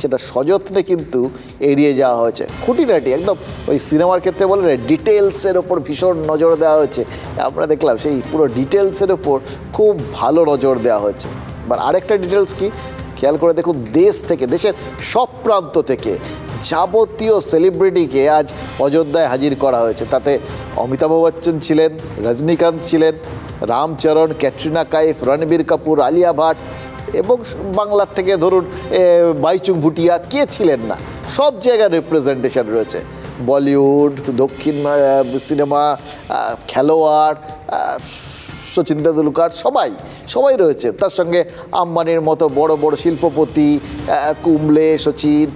সেটা সযত্নে কিন্তু এড়িয়ে যাওয়া হয়েছে। খুঁটিনাটি একদম ওই সিনেমার ক্ষেত্রে বলে ডিটেলসের ওপর ভীষণ নজর দেওয়া হয়েছে। আমরা দেখলাম সেই পুরো ডিটেলসের ওপর খুব ভালো নজর দেওয়া হয়েছে। এবার আরেকটা ডিটেলস কি খেয়াল করে দেখুন, দেশের সব প্রান্ত থেকে যাবতীয় সেলিব্রিটিকে আজ অযোধ্যায় হাজির করা হয়েছে। তাতে অমিতাভ বচ্চন ছিলেন, রজনীকান্ত ছিলেন, রামচরণ, ক্যাটরিনা কাইফ, রণবীর কাপুর, আলিয়া ভাট, এবং বাংলার থেকে ধরুন বাইচুং ভুটিয়া, কে ছিলেন না, সব জায়গায় রিপ্রেজেন্টেশন রয়েছে। বলিউড, দক্ষিণ সিনেমা, খেলোয়াড়, সচিন তেন্ডুলকার, সবাই রয়েছে। তার সঙ্গে আম্বানির মতো বড় বড় শিল্পপতি, কুম্বলে, সচিন,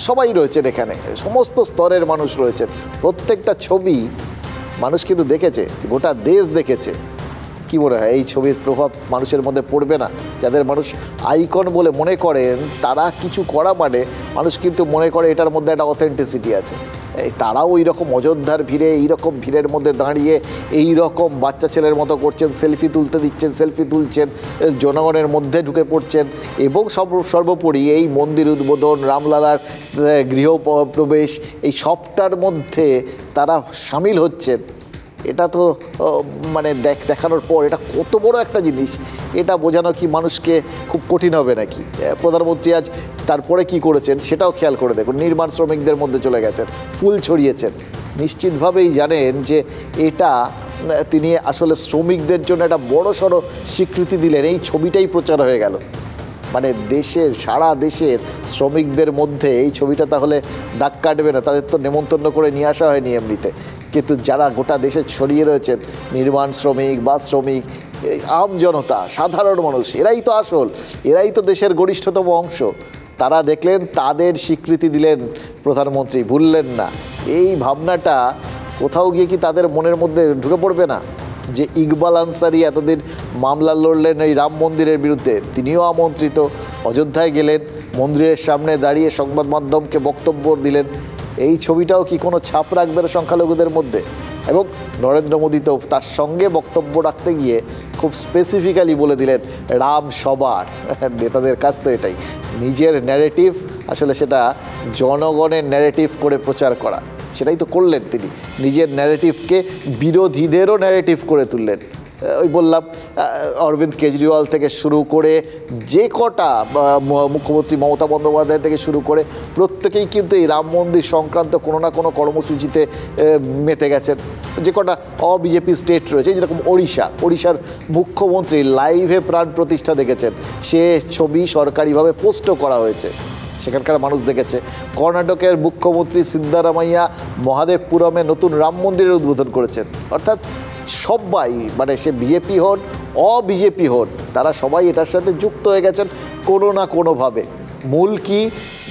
সবাই রয়েছেন এখানে। সমস্ত স্তরের মানুষ রয়েছেন। প্রত্যেকটা ছবি মানুষ কিন্তু দেখেছে, গোটা দেশ দেখেছে। কি মনে হয় এই ছবির প্রভাব মানুষের মধ্যে পড়বে না? যাদের মানুষ আইকন বলে মনে করেন, তারা কিছু করা মানে মানুষ কিন্তু মনে করে এটার মধ্যে একটা অথেন্টিসিটি আছে। তারাও ওই রকম অযোধ্যার ভিড়ে, এইরকম ভিড়ের মধ্যে দাঁড়িয়ে এই রকম বাচ্চা ছেলের মতো করছেন, সেলফি তুলছেন, জনগণের মধ্যে ঢুকে পড়ছেন, এবং সর্বোপরি এই মন্দির উদ্বোধন, রামলালার গৃহপ্রবেশ, এই সবটার মধ্যে তারা সামিল হচ্ছেন। এটা তো মানে দেখানোর পর এটা কত বড় একটা জিনিস, এটা বোঝানো কি মানুষকে খুব কঠিন হবে নাকি? প্রধানমন্ত্রী আজ তারপরে কি করেছেন সেটাও খেয়াল করে দেখুন। নির্মাণ শ্রমিকদের মধ্যে চলে গেছেন, ফুল ছড়িয়েছেন। নিশ্চিতভাবেই জানেন যে এটা তিনি আসলে শ্রমিকদের জন্য একটা বড়সড় স্বীকৃতি দিলেন। এই ছবিটাই প্রচার হয়ে গেল, মানে সারা দেশের শ্রমিকদের মধ্যে এই ছবিটা তাহলে দাগ কাটবে না? তাদের তো নেমন্তন্ন করে নিয়ে আসা হয়নি এমনিতে, কিন্তু যারা গোটা দেশে ছড়িয়ে রয়েছেন, নির্মাণ শ্রমিক, বাস শ্রমিক, আম জনতা, সাধারণ মানুষ, এরাই তো আসল, এরাই তো দেশের গরিষ্ঠতম অংশ। তারা দেখলেন, তাদের স্বীকৃতি দিলেন প্রধানমন্ত্রী, ভুললেন না। এই ভাবনাটা কোথাও গিয়ে কি তাদের মনের মধ্যে ঢুকে পড়বে না? যে ইকবাল আনসারি এতদিন মামলা লড়লেন এই রাম মন্দিরের বিরুদ্ধে, তিনিও আমন্ত্রিত, অযোধ্যায় গেলেন, মন্দিরের সামনে দাঁড়িয়ে সংবাদ মাধ্যমকে বক্তব্য দিলেন। এই ছবিটাও কি কোনো ছাপ রাখবে না সংখ্যালঘুদের মধ্যে? এবং নরেন্দ্র মোদী তো তার সঙ্গে বক্তব্য রাখতে গিয়ে খুব স্পেসিফিক্যালি বলে দিলেন রাম সবার। নেতাদের কাছ তো এটাই, নিজের ন্যারেটিভ আসলে সেটা জনগণের ন্যারেটিভ করে প্রচার করা, সেটাই তো করলেন তিনি। নিজের ন্যারেটিভকে বিরোধীদেরও ন্যারেটিভ করে তুললেন। ওই বললাম অরবিন্দ কেজরিওয়াল থেকে শুরু করে যে কটা মুখ্যমন্ত্রী মমতা বন্দ্যোপাধ্যায় থেকে শুরু করে প্রত্যেকেই কিন্তু এই রাম মন্দির সংক্রান্ত কোনো না কোনো কর্মসূচিতে মেতে গেছেন। যে কটা বিজেপি স্টেট রয়েছে, যেরকম ওড়িশার মুখ্যমন্ত্রী লাইভে প্রাণ প্রতিষ্ঠা দেখেছেন, সে ছবি সরকারিভাবে পোস্টও করা হয়েছে, সেখানকার মানুষ দেখেছে। কর্ণাটকের মুখ্যমন্ত্রী সিদ্ধারামাইয়া মহাদেবপুরমে নতুন রাম মন্দিরের উদ্বোধন করেছেন। অর্থাৎ সবাই, মানে সে বিজেপি হন, বিজেপি হন, তারা সবাই এটার সাথে যুক্ত হয়ে গেছেন কোনো না কোনোভাবে। মূল কি?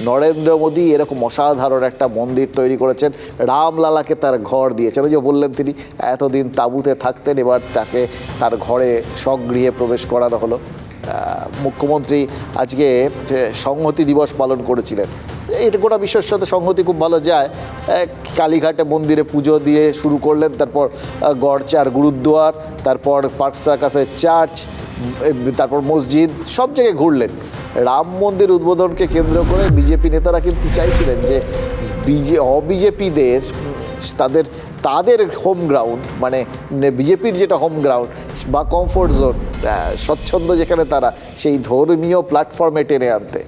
নরেন্দ্র মোদী এরকম অসাধারণ একটা মন্দির তৈরি করেছেন, রামলালাকে তার ঘর দিয়েছেন। ওই যে বললেন তিনি এতদিন তাঁবুতে থাকতেন, এবার তাকে তার ঘরে স্বগৃহে প্রবেশ করানো হলো। মুখ্যমন্ত্রী আজকে সংহতি দিবস পালন করেছিলেন। এটা গোটা বিশ্বের সাথে সংহতি খুব ভালো যায়। কালীঘাটে মন্দিরে পুজো দিয়ে শুরু করলেন, তারপর গড়চার গুরুদ্বার, তারপর পার্ক সার্কাসের চার্চ, তারপর মসজিদ, সব জায়গায় ঘুরলেন। রাম মন্দির উদ্বোধনকে কেন্দ্র করে বিজেপি নেতারা কিন্তু চাইছিলেন যে বিজেপিদের তাদের হোম গ্রাউন্ড, মানে বিজেপির যেটা হোম গ্রাউন্ড বা কমফোর্ট জোন, স্বচ্ছন্দ যেখানে, তারা সেই ধর্মীয় প্ল্যাটফর্মে টেনে আনতে।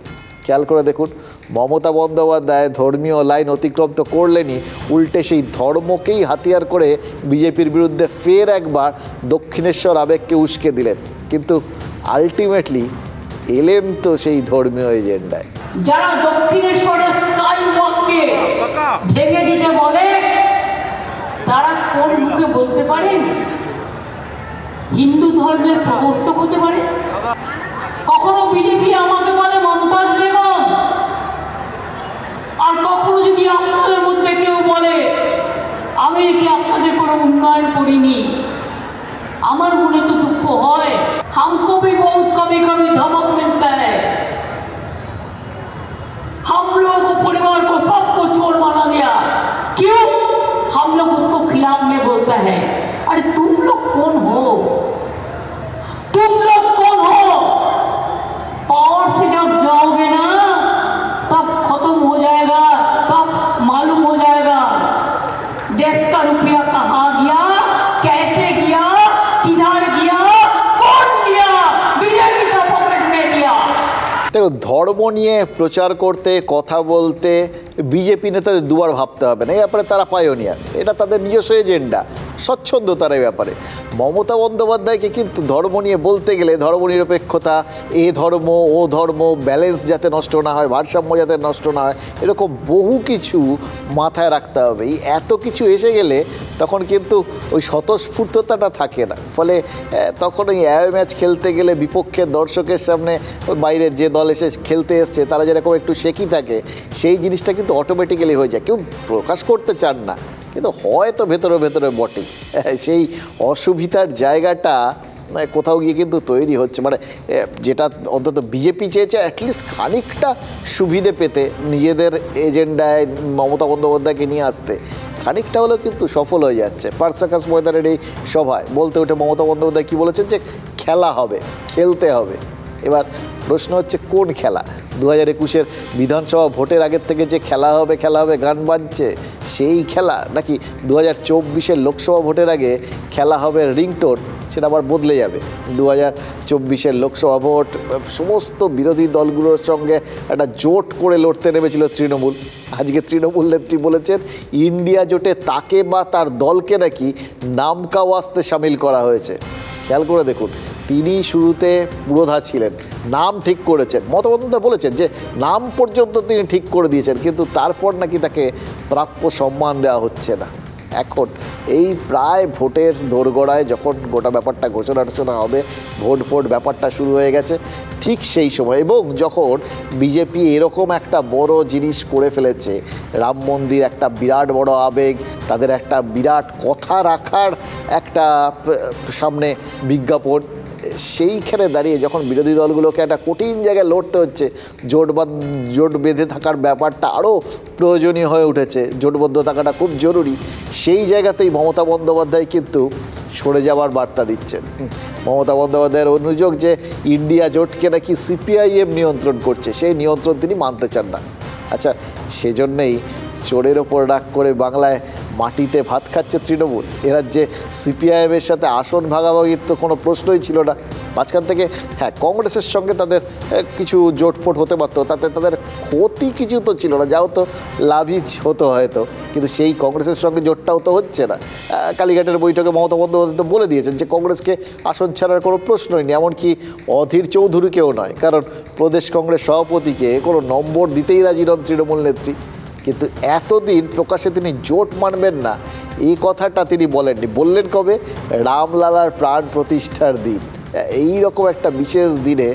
খেয়াল করে দেখুন, মমতা বন্দ্যোপাধ্যায় ধর্মীয় লাইন অতিক্রম তো করলেনই, উল্টে সেই ধর্মকেই হাতিয়ার করে বিজেপির বিরুদ্ধে ফের একবার দক্ষিণেশ্বর আবেগকে উস্কে দিলেন। কিন্তু আলটিমেটলি এলেন তো সেই ধর্মীয় এজেন্ডায়। যারা দক্ষিণেশ্বরের স্কাই ওয়াককে ভেঙে দিতে বলে তারা কোন মুখে বলতে পারেন হিন্দু ধর্মের প্রবর্তক হতে পারে? কখনো বিজেপি আমাকে বলে মমতাজ বেগম, আর কখনো যদি আপনাদের মধ্যে কেউ বলে আমি কি আপনাদের কোনো উন্নয়ন করিনি, আমার মনে তো দুঃখ হয়। हमको भी बहुत कभी कभी धमक मिलता है, हम लोग परिवार को सबको चोर माना गया, क्यों? हम लोग उसको खिलाफ में बोलता है। अरे तुम लोग कौन हो? तुम लोग कौन हो? पावर से जब जाओगे ना तब खत्म हो जाएगा, तब मालूम हो जाएगा देश का रुपया कहाँ गया, कैसे गया, किधर गया, कौन लिया, बीजेपी का पॉकेट में दिया। দেখো, ধর্ম নিয়ে প্রচার করতে, কথা বলতে বিজেপি নেতাদের দুবার ভাবতে হবে না। এই ব্যাপারে তারা পায়োনিয়ার, এটা তাদের নিজস্ব এজেন্ডা, স্বচ্ছন্দ তার এই ব্যাপারে। মমতা বন্দ্যোপাধ্যায়কে কিন্তু ধর্ম নিয়ে বলতে গেলে ধর্মনিরপেক্ষতা, এ ধর্ম ও ধর্ম, ব্যালেন্স যাতে নষ্ট না হয়, ভারসাম্য যাতে নষ্ট না হয়, এরকম বহু কিছু মাথায় রাখতে হবে। এই এত কিছু এসে গেলে তখন কিন্তু ওই স্বতঃস্ফূর্ততাটা থাকে না। ফলে তখন ওই ম্যাচ খেলতে গেলে বিপক্ষের দর্শকের সামনে ওই বাইরের যে দল এসে খেলতে এসছে তারা যেরকম একটু শেকি থাকে, সেই জিনিসটা কিন্তু অটোমেটিক্যালি হয়ে যায়। কেউ প্রকাশ করতে চান না, কিন্তু হয়তো ভেতরে ভেতরে বটে সেই অসুবিধার জায়গাটা কোথাও গিয়ে কিন্তু তৈরি হচ্ছে। মানে যেটা অন্তত বিজেপি চেয়েছে অ্যাটলিস্ট খানিকটা সুবিধে পেতে, নিজেদের এজেন্ডায় মমতা বন্দ্যোপাধ্যায়কে নিয়ে আসতে খানিকটা হলেও কিন্তু সফল হয়ে যাচ্ছে। পার্সাকাস ময়দানের এই সভায় বলতে উঠে মমতা বন্দ্যোপাধ্যায় কী বলেছেন যে খেলা হবে, খেলতে হবে। এবার প্রশ্ন হচ্ছে কোন খেলা? 2021-এর বিধানসভা ভোটের আগের থেকে যে খেলা হবে গান বাজছে সেই খেলা, নাকি 2024-এর লোকসভা ভোটের আগে খেলা হবে রিংটোন, সেটা আবার বদলে যাবে? 2024-এর লোকসভা ভোট সমস্ত বিরোধী দলগুলোর সঙ্গে একটা জোট করে লড়তে নেমেছিল তৃণমূল। আজকে তৃণমূল নেত্রী বলেছেন ইন্ডিয়া জোটে তাকে বা তার দলকে নাকি নামকা ওয়াস্তে সামিল করা হয়েছে। খেয়াল করে দেখুন, তিনি শুরুতে পুরোধা ছিলেন, নাম ঠিক করেছেন, মমতা বন্দ্যোপাধ্যায় বলেছেন যে নাম পর্যন্ত তিনি ঠিক করে দিয়েছেন, কিন্তু তারপর নাকি তাকে প্রাপ্য সম্মান দেওয়া হচ্ছে না। এখন এই প্রায় ভোটের দোরগোড়ায় যখন গোটা ব্যাপারটা ঘোষণা হবে, ভোট ব্যাপারটা শুরু হয়ে গেছে, ঠিক সেই সময় এবং যখন বিজেপি এরকম একটা বড় জিনিস করে ফেলেছে, রাম মন্দির একটা বিরাট বড় আবেগ, তাদের একটা বিরাট কথা রাখার একটা সামনে বিজ্ঞাপন, সেইখানে দাঁড়িয়ে যখন বিরোধী দলগুলোকে একটা কঠিন জায়গায় লড়তে হচ্ছে, জোট বেঁধে থাকার ব্যাপারটা আরও প্রয়োজনীয় হয়ে উঠেছে, জোটবদ্ধ থাকাটা খুব জরুরি, সেই জায়গাতেই মমতা বন্দ্যোপাধ্যায় কিন্তু সরে যাওয়ার বার্তা দিচ্ছেন। মমতা বন্দ্যোপাধ্যায়ের অনুযোগ যে ইন্ডিয়া জোটকে নাকি সিপিআইএম নিয়ন্ত্রণ করছে, সেই নিয়ন্ত্রণ তিনি মানতে চান না। আচ্ছা, সেজন্যেই চোরের ওপর রাগ করে বাংলায় মাটিতে ভাত খাচ্ছে তৃণমূল। এরা যে সিপিআইএমের সাথে আসন ভাগাভাগির তো কোনো প্রশ্নই ছিল না। মাঝখান থেকে হ্যাঁ কংগ্রেসের সঙ্গে তাদের কিছু জোটফোট হতে পারতো, তাতে তাদের ক্ষতি কিছু তো ছিল না, যা হতো লাভই হতো হয়তো, কিন্তু সেই কংগ্রেসের সঙ্গে জোটটাও তো হচ্ছে না। কালীঘাটের বৈঠকে মমতা বন্দ্যোপাধ্যায় তো বলে দিয়েছেন যে কংগ্রেসকে আসন ছাড়ার কোনো প্রশ্নই নেই, এমনকি অধীর চৌধুরীকেও নয়, কারণ প্রদেশ কংগ্রেস সভাপতিকে কোনো নম্বর দিতেই রাজি নন তৃণমূল নেত্রী। কিন্তু এতদিন প্রকাশ্যে তিনি জোট মানবেন না এই কথাটা তিনি বলেননি। বললেন কবে? রামলালার প্রাণ প্রতিষ্ঠার দিন। এই রকম একটা বিশেষ দিনে,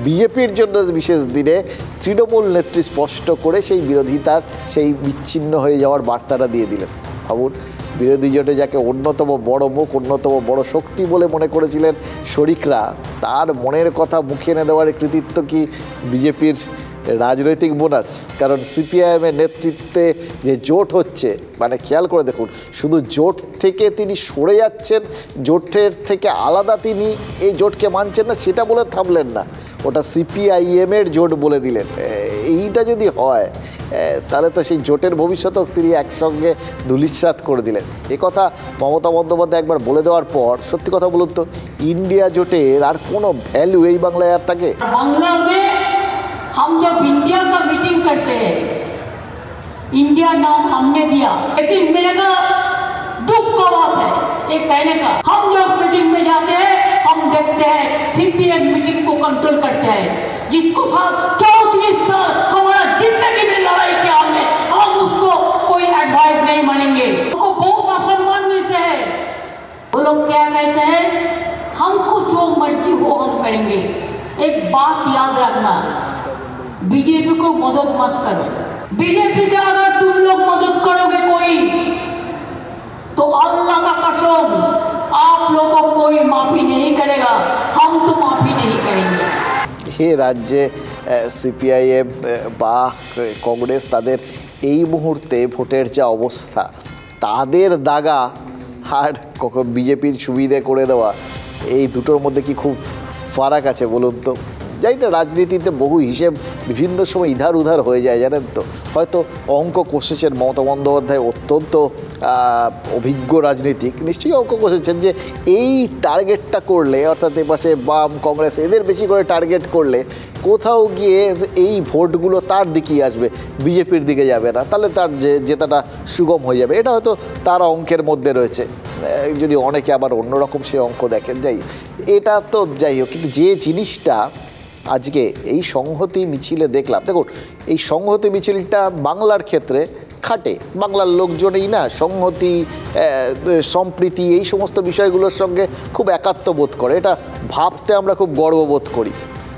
বিজেপির জন্য বিশেষ দিনে তৃণমূল নেত্রী স্পষ্ট করে সেই বিরোধিতার, সেই বিচ্ছিন্ন হয়ে যাওয়ার বার্তাটা দিয়ে দিলেন। ভাবুন, বিরোধী জোটে যাকে অন্যতম বড় মুখ, অন্যতম বড় শক্তি বলে মনে করেছিলেন শরিকরা, তার মনের কথা মুখে এনে দেওয়ার কৃতিত্ব কি বিজেপির রাজনৈতিক বোনাস? কারণ সিপিআইএমের নেতৃত্বে যে জোট হচ্ছে, মানে খেয়াল করে দেখুন, শুধু জোট থেকে তিনি সরে যাচ্ছেন, জোটের থেকে আলাদা তিনি এই জোটকে মানছেন না সেটা বলে থামলেন না, ওটা সিপিআইএমের জোট বলে দিলেন। এইটা যদি হয় তাহলে তো সেই জোটের ভবিষ্যতেও তিনি একসঙ্গে ধূলিসাৎ করে দিলেন। এ কথা মমতা বন্দ্যোপাধ্যায় একবার বলে দেওয়ার পর সত্যি কথা বলুন তো, ইন্ডিয়া জোটের আর কোনো ভ্যালু এই বাংলায় আর থাকে? हम जब इंडिया का मीटिंग करते हैं, इंडिया नाम हमने दिया, लेकिन मेरे का दुख का बात है ये कहने का, हम जब मीटिंग में जाते हैं हम देखते हैं सीपीएम मीटिंग को कंट्रोल करते हैं, जिसको साथ 34 साल हमारा जिंदगी में लड़ाई किया हमने, हम उसको कोई एडवाइस नहीं मानेंगे, उनको बहुत असम्मान मिलते हैं। वो लोग क्या कहते हैं, हमको जो मर्जी हो हम करेंगे। एक बात याद रखना, बीजेपी को मदद मत करो। बीजेपी के अगर तुम लोग मदद करोगे कोई, तो अल्लाह का कसम आप लोगों को कोई माफी नहीं करेगा, हम तो माफी नहीं करेंगे। এ রাজ্যে সিপিআইএম বা কংগ্রেস তাদের এই মুহূর্তে ভোটের যা অবস্থা, তাদের দাগা আর বিজেপির সুবিধে করে দেওয়া, এই দুটোর মধ্যে কি খুব ফারাক আছে বলুন তো? জানি না, রাজনীতিতে বহু হিসেব বিভিন্ন সময় ইধার উধার হয়ে যায় জানেন তো। হয়তো অঙ্ক কষেছেন মমতা বন্দ্যোপাধ্যায়, অত্যন্ত অভিজ্ঞ রাজনীতিক, নিশ্চয়ই অঙ্ক কষেছেন যে এই টার্গেটটা করলে, অর্থাৎ এপাশে বাম কংগ্রেস এদের বেশি করে টার্গেট করলে কোথাও গিয়ে এই ভোটগুলো তার দিকেই আসবে, বিজেপির দিকে যাবে না, তাহলে তার জেতাটা সুগম হয়ে যাবে। এটা হয়তো তার অঙ্কের মধ্যে রয়েছে, যদি অনেকে আবার অন্যরকম সে অঙ্ক দেখেন। যাই এটা তো যাই হোক, কিন্তু যে জিনিসটা আজকে এই সংহতি মিছিলে দেখলাম, দেখুন এই সংহতি মিছিলটা বাংলার ক্ষেত্রে খাটে, বাংলার লোকজনই না সংহতি সম্প্রীতি এই সমস্ত বিষয়গুলোর সঙ্গে খুব একাত্মবোধ করে, এটা ভাবতে আমরা খুব গর্ববোধ করি।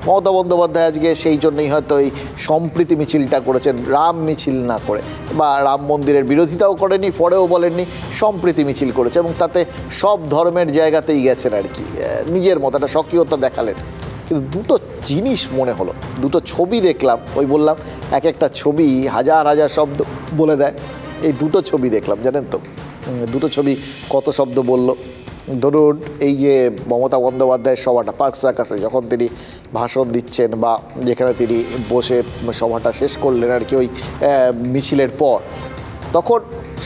মমতা বন্দ্যোপাধ্যায় আজকে সেই জন্যই হয়তো এই সম্প্রীতি মিছিলটা করেছেন, রাম মিছিল না করে, বা রাম মন্দিরের বিরোধিতাও করেনি, পরেও বলেননি, সম্প্রীতি মিছিল করেছে এবং তাতে সব ধর্মের জায়গাতেই গেছেন আর কি, নিজের মতো একটা স্বকীয়তা দেখালেন। কিন্তু দুটো জিনিস মনে হলো, দুটো ছবি দেখলাম, ওই বললাম এক একটা ছবি হাজার হাজার শব্দ বলে দেয়, এই দুটো ছবি দেখলাম জানেন তো। দুটো ছবি কত শব্দ বলল, ধরুন এই যে মমতা বন্দ্যোপাধ্যায়ের সভাটা পার্ক সার্কাসে যখন তিনি ভাষণ দিচ্ছেন বা যেখানে তিনি বসে সভাটা শেষ করলেন আর কি, ওই মিছিলের পর, তখন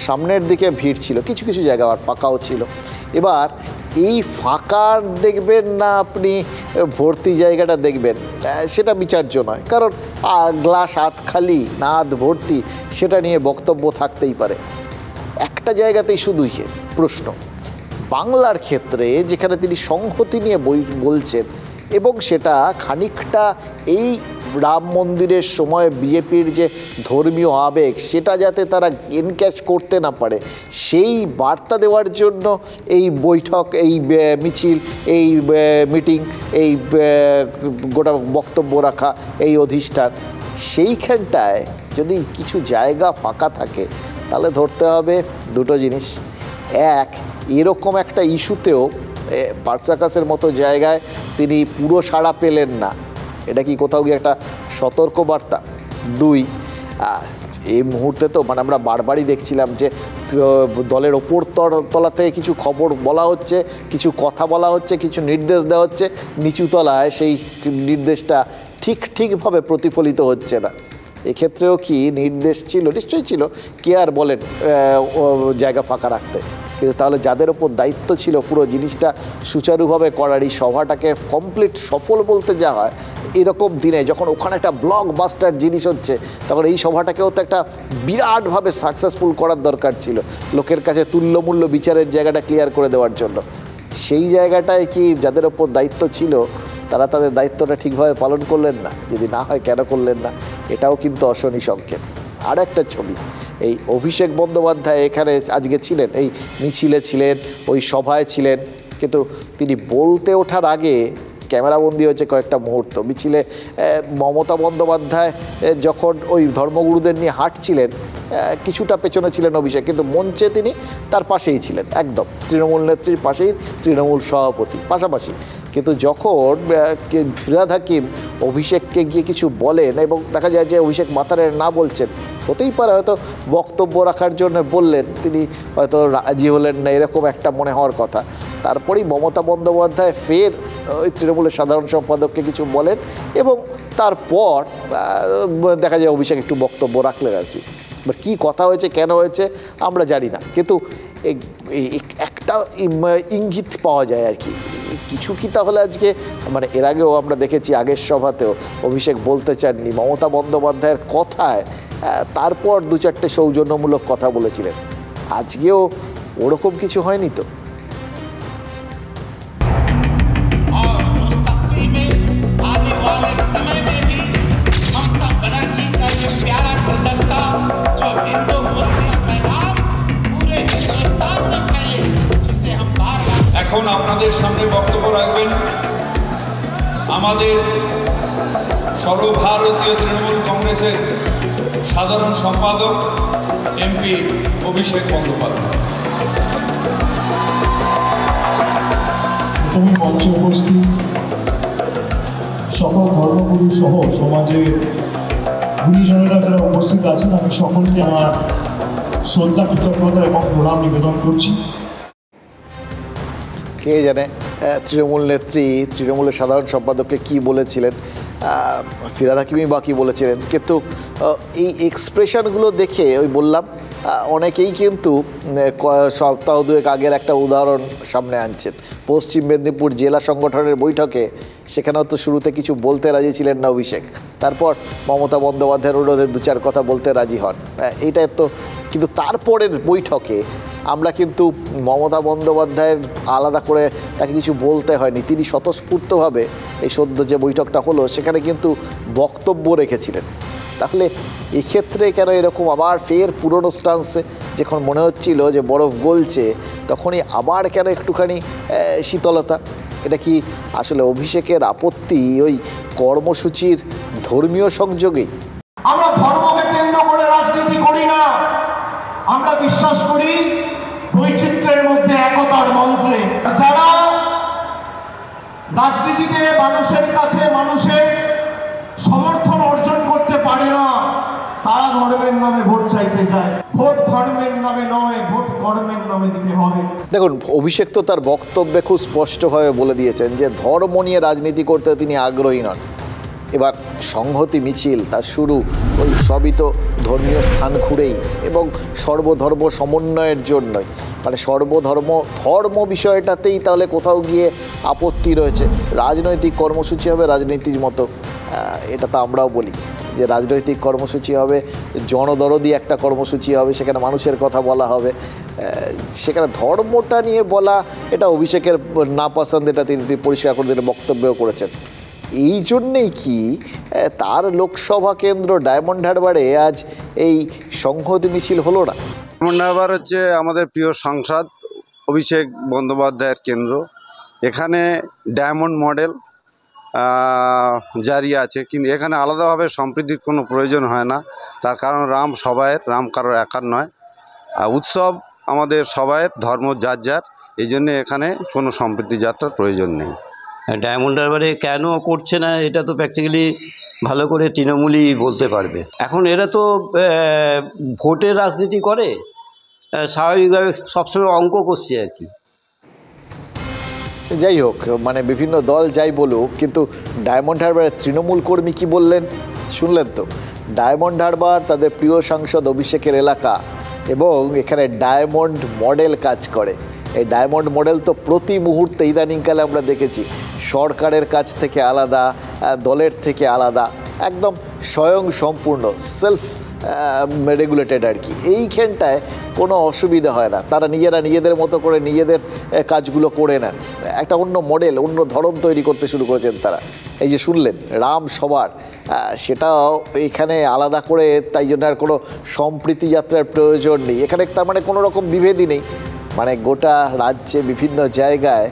সামনের দিকে ভিড় ছিল, কিছু কিছু জায়গা আর ফাঁকাও ছিল। এবার এই ফাঁকা দেখবেন না আপনি ভর্তি জায়গাটা দেখবেন, সেটা বিচার্য নয়, কারণ গ্লাস আধ খালি না আধ ভর্তি সেটা নিয়ে বক্তব্য থাকতেই পারে। একটা জায়গাতেই শুধু প্রশ্ন, বাংলার ক্ষেত্রে যেখানে তিনি সংহতি নিয়ে বলছেন এবং সেটা খানিকটা এই রাম মন্দিরের সময় বিজেপির যে ধর্মীয় আবেগ সেটা যাতে তারা এনক্যাচ করতে না পারে, সেই বার্তা দেওয়ার জন্য এই বৈঠক, এই মিছিল, এই মিটিং, এই গোটা বক্তব্য রাখা, এই অধিষ্ঠান, সেইখানটায় যদি কিছু জায়গা ফাঁকা থাকে তাহলে ধরতে হবে দুটো জিনিস। এক, এরকম একটা ইস্যুতেও পার্ক সার্কাসের মতো জায়গায় তিনি পুরো সাড়া পেলেন না, এটা কি কোথাও গিয়ে একটা সতর্ক বার্তা? দুই, এই মুহূর্তে তো মানে আমরা বারবারই দেখছিলাম যে দলের ওপর তলাতে কিছু খবর বলা হচ্ছে, কিছু কথা বলা হচ্ছে, কিছু নির্দেশ দেওয়া হচ্ছে, নিচুতলায় সেই নির্দেশটা ঠিকভাবে প্রতিফলিত হচ্ছে না। এক্ষেত্রেও কি নির্দেশ ছিল? নিশ্চয়ই ছিল, কে আর বলেন জায়গা ফাঁকা রাখতে, কিন্তু তাহলে যাদের ওপর দায়িত্ব ছিল পুরো জিনিসটা সুচারুভাবে করার, এই সভাটাকে কমপ্লিট সফল বলতে যা হয়, এরকম দিনে যখন ওখানে একটা ব্লকবাস্টার জিনিস হচ্ছে, তখন এই সভাটাকেও তো একটা বিরাটভাবে সাকসেসফুল করার দরকার ছিল, লোকের কাছে তুল্যমূল্য বিচারের জায়গাটা ক্লিয়ার করে দেওয়ার জন্য। সেই জায়গাটায় কি যাদের ওপর দায়িত্ব ছিল তারা তাদের দায়িত্বটা ঠিকভাবে পালন করলেন না? যদি না হয় কেন করলেন না, এটাও কিন্তু অশনি সংকেত। আর একটা ছবি, এই অভিষেক বন্দ্যোপাধ্যায় এখানে আজকে ছিলেন, এই মিছিলে ছিলেন, ওই সভায় ছিলেন, কিন্তু তিনি বলতে ওঠার আগে ক্যামেরাবন্দি হয়েছে কয়েকটা মুহূর্ত। মিছিলে মমতা বন্দ্যোপাধ্যায় যখন ওই ধর্মগুরুদের নিয়ে হাঁটছিলেন, কিছুটা পেছনে ছিলেন অভিষেক, কিন্তু মঞ্চে তিনি তার পাশেই ছিলেন, একদম তৃণমূল নেত্রীর পাশেই, তৃণমূল সভাপতি পাশাপাশি। কিন্তু যখন ফিরহাদ হাকিম অভিষেককে গিয়ে কিছু বলেন এবং দেখা যায় যে অভিষেক মাথারে না বলছেন, হতেই পারে হয়তো বক্তব্য রাখার জন্য বললেন, তিনি হয়তো রাজি হলেন না, এরকম একটা মনে হওয়ার কথা। তারপরেই মমতা বন্দ্যোপাধ্যায় ফের ওই তৃণমূলের সাধারণ সম্পাদককে কিছু বলেন এবং তারপর দেখা যায় অভিষেক একটু বক্তব্য রাখলেন আর কি। এবার কী কথা হয়েছে, কেন হয়েছে আমরা জানি না, কিন্তু একটা ইঙ্গিত পাওয়া যায় আর কি। কিছু কি তাহলে আজকে মানে এর আগেও আমরা দেখেছি আগের সভাতেও অভিষেক বলতে চাননি, মমতা বন্দ্যোপাধ্যায়ের কথায় তারপর 2-4টে সৌজন্যমূলক কথা বলেছিলেন। আজকেও ওরকম কিছু হয়নি তো? এখন আপনাদের সামনে বক্তব্য রাখবেন আমাদের সর্বভারতীয় তৃণমূল কংগ্রেসের সাধারণ সম্পাদক এমপি অভিষেক বন্দ্যোপাধ্যায়। প্রথমে মঞ্চে উপস্থিত সকল ধর্মগুরু সহ সমাজের গুণীজনেরা যারা উপস্থিত আছেন, আমি সকলকে আমার শ্রদ্ধা, কৃতজ্ঞতা এবং প্রণাম নিবেদন করছি। কে জানে তৃণমূল নেত্রী তৃণমূলের সাধারণ সম্পাদককে কি বলেছিলেন, ফিরহাদ হাকিমি বা কী বলেছিলেন, কিন্তু এই এক্সপ্রেশনগুলো দেখে ওই বললাম অনেকেই কিন্তু সপ্তাহ 2 আগের একটা উদাহরণ সামনে আনছেন। পশ্চিম মেদিনীপুর জেলা সংগঠনের বৈঠকে সেখানেও তো শুরুতে কিছু বলতে রাজি ছিলেন না অভিষেক, তারপর মমতা বন্দ্যোপাধ্যায়ের অনুরোধে 2-4 কথা বলতে রাজি হন। এইটাই তো, কিন্তু তারপরের বৈঠকে আমরা কিন্তু মমতা বন্দ্যোপাধ্যায়ের আলাদা করে তাকে কিছু বলতে হয়নি, তিনি স্বতঃস্ফূর্তভাবে এই সদ্য যে বৈঠকটা হলো সেখানে কিন্তু বক্তব্য রেখেছিলেন। তাহলে এক্ষেত্রে কেন এরকম আবার ফের পুরনো স্টান্সে, যখন মনে হচ্ছিল যে বরফ গলছে তখনই আবার কেন একটুখানি শীতলতা? এটা কি আসলে অভিষেকের আপত্তি ওই কর্মসূচির ধর্মীয় সংযোগেই? আমরা ধর্মকে কেন্দ্র করে রাজনীতি করি না, আমরা বিশ্বাস করি বৈচিত্র্যের মধ্যে একতার মন্ত্রে। যারা রাজনীতিতে মানুষের কাছে মানুষের সমর্থন অর্জন করতে পারে না, তারা ধর্মের নামে ভোট চাইতে যায়। ভোট ধর্মের নামে নয়, ভোট কর্মের নামে দিতে হবে। দেখুন, অভিষেক তো তার বক্তব্যে খুব স্পষ্টভাবে বলে দিয়েছেন যে ধর্ম নিয়ে রাজনীতি করতে তিনি আগ্রহী নন। এবার সংহতি মিছিল তার শুরু ওই সবই তো ধর্মীয় স্থান ঘুরেই এবং সর্বধর্ম সমন্বয়ের জন্যই, মানে ধর্ম বিষয়টাতেই তাহলে কোথাও গিয়ে আপত্তি রয়েছে। রাজনৈতিক কর্মসূচি হবে রাজনীতির মতো, এটা তো আমরাও বলি যে রাজনৈতিক কর্মসূচি হবে, জনদরদি একটা কর্মসূচি হবে, সেখানে মানুষের কথা বলা হবে, সেখানে ধর্মটা নিয়ে বলা এটা অভিষেকের না পছন্দ, এটা তিনি পরিষ্কার করে দিলে বক্তব্যও করেছেন। এই জন্যেই কি তার লোকসভা কেন্দ্র ডায়মন্ড হারবারে আজ এই সংহতি মিছিল হলো না? ডায়মন্ড হারবার হচ্ছে আমাদের প্রিয় সাংসদ অভিষেক বন্দ্যোপাধ্যায়ের কেন্দ্র। এখানে ডায়মন্ড মডেল জারি আছে, কিন্তু এখানে আলাদাভাবে সম্প্রীতির কোনো প্রয়োজন হয় না। তার কারণ রাম সবাইয়ের, রাম কারোর একার নয়। উৎসব আমাদের সবাইয়ের, ধর্ম যার যার, এই জন্যে এখানে কোনো সম্প্রীতি যাত্রার প্রয়োজন নেই। ডায়মন্ড হারবারে কেন করছে না এটা তো প্র্যাকটিক্যালি ভালো করে তৃণমূলই বলতে পারবে। এখন এরা তো ভোটের রাজনীতি করে, স্বাভাবিকভাবে সবসময় অঙ্ক করছে আর কি। যাই হোক, মানে বিভিন্ন দল যাই বলুক, কিন্তু ডায়মন্ড হারবারের তৃণমূল কর্মী কী বললেন শুনলেন তো। ডায়মন্ড হারবার তাদের প্রিয় সাংসদ অভিষেকের এলাকা এবং এখানে ডায়মন্ড মডেল কাজ করে। এই ডায়মন্ড মডেল তো প্রতি মুহূর্তে ইদানিংকালে আমরা দেখেছি সরকারের কাছ থেকে আলাদা, দলের থেকে আলাদা, একদম স্বয়ং সম্পূর্ণ সেলফ রেগুলেটেড আর কি। এইখানটায় কোনো অসুবিধা হয় না, তারা নিজেদের মতো করে নিজেদের কাজগুলো করে নেন। একটা অন্য মডেল, অন্য ধরন তৈরি করতে শুরু করেছেন তারা। এই যে শুনলেন রাম সবার, সেটাও এখানে আলাদা করে, তাই জন্য আর কোনো সম্প্রীতি যাত্রার প্রয়োজন নেই। এখানে তার মানে কোনো রকম বিভেদই নেই, মানে গোটা রাজ্যে বিভিন্ন জায়গায়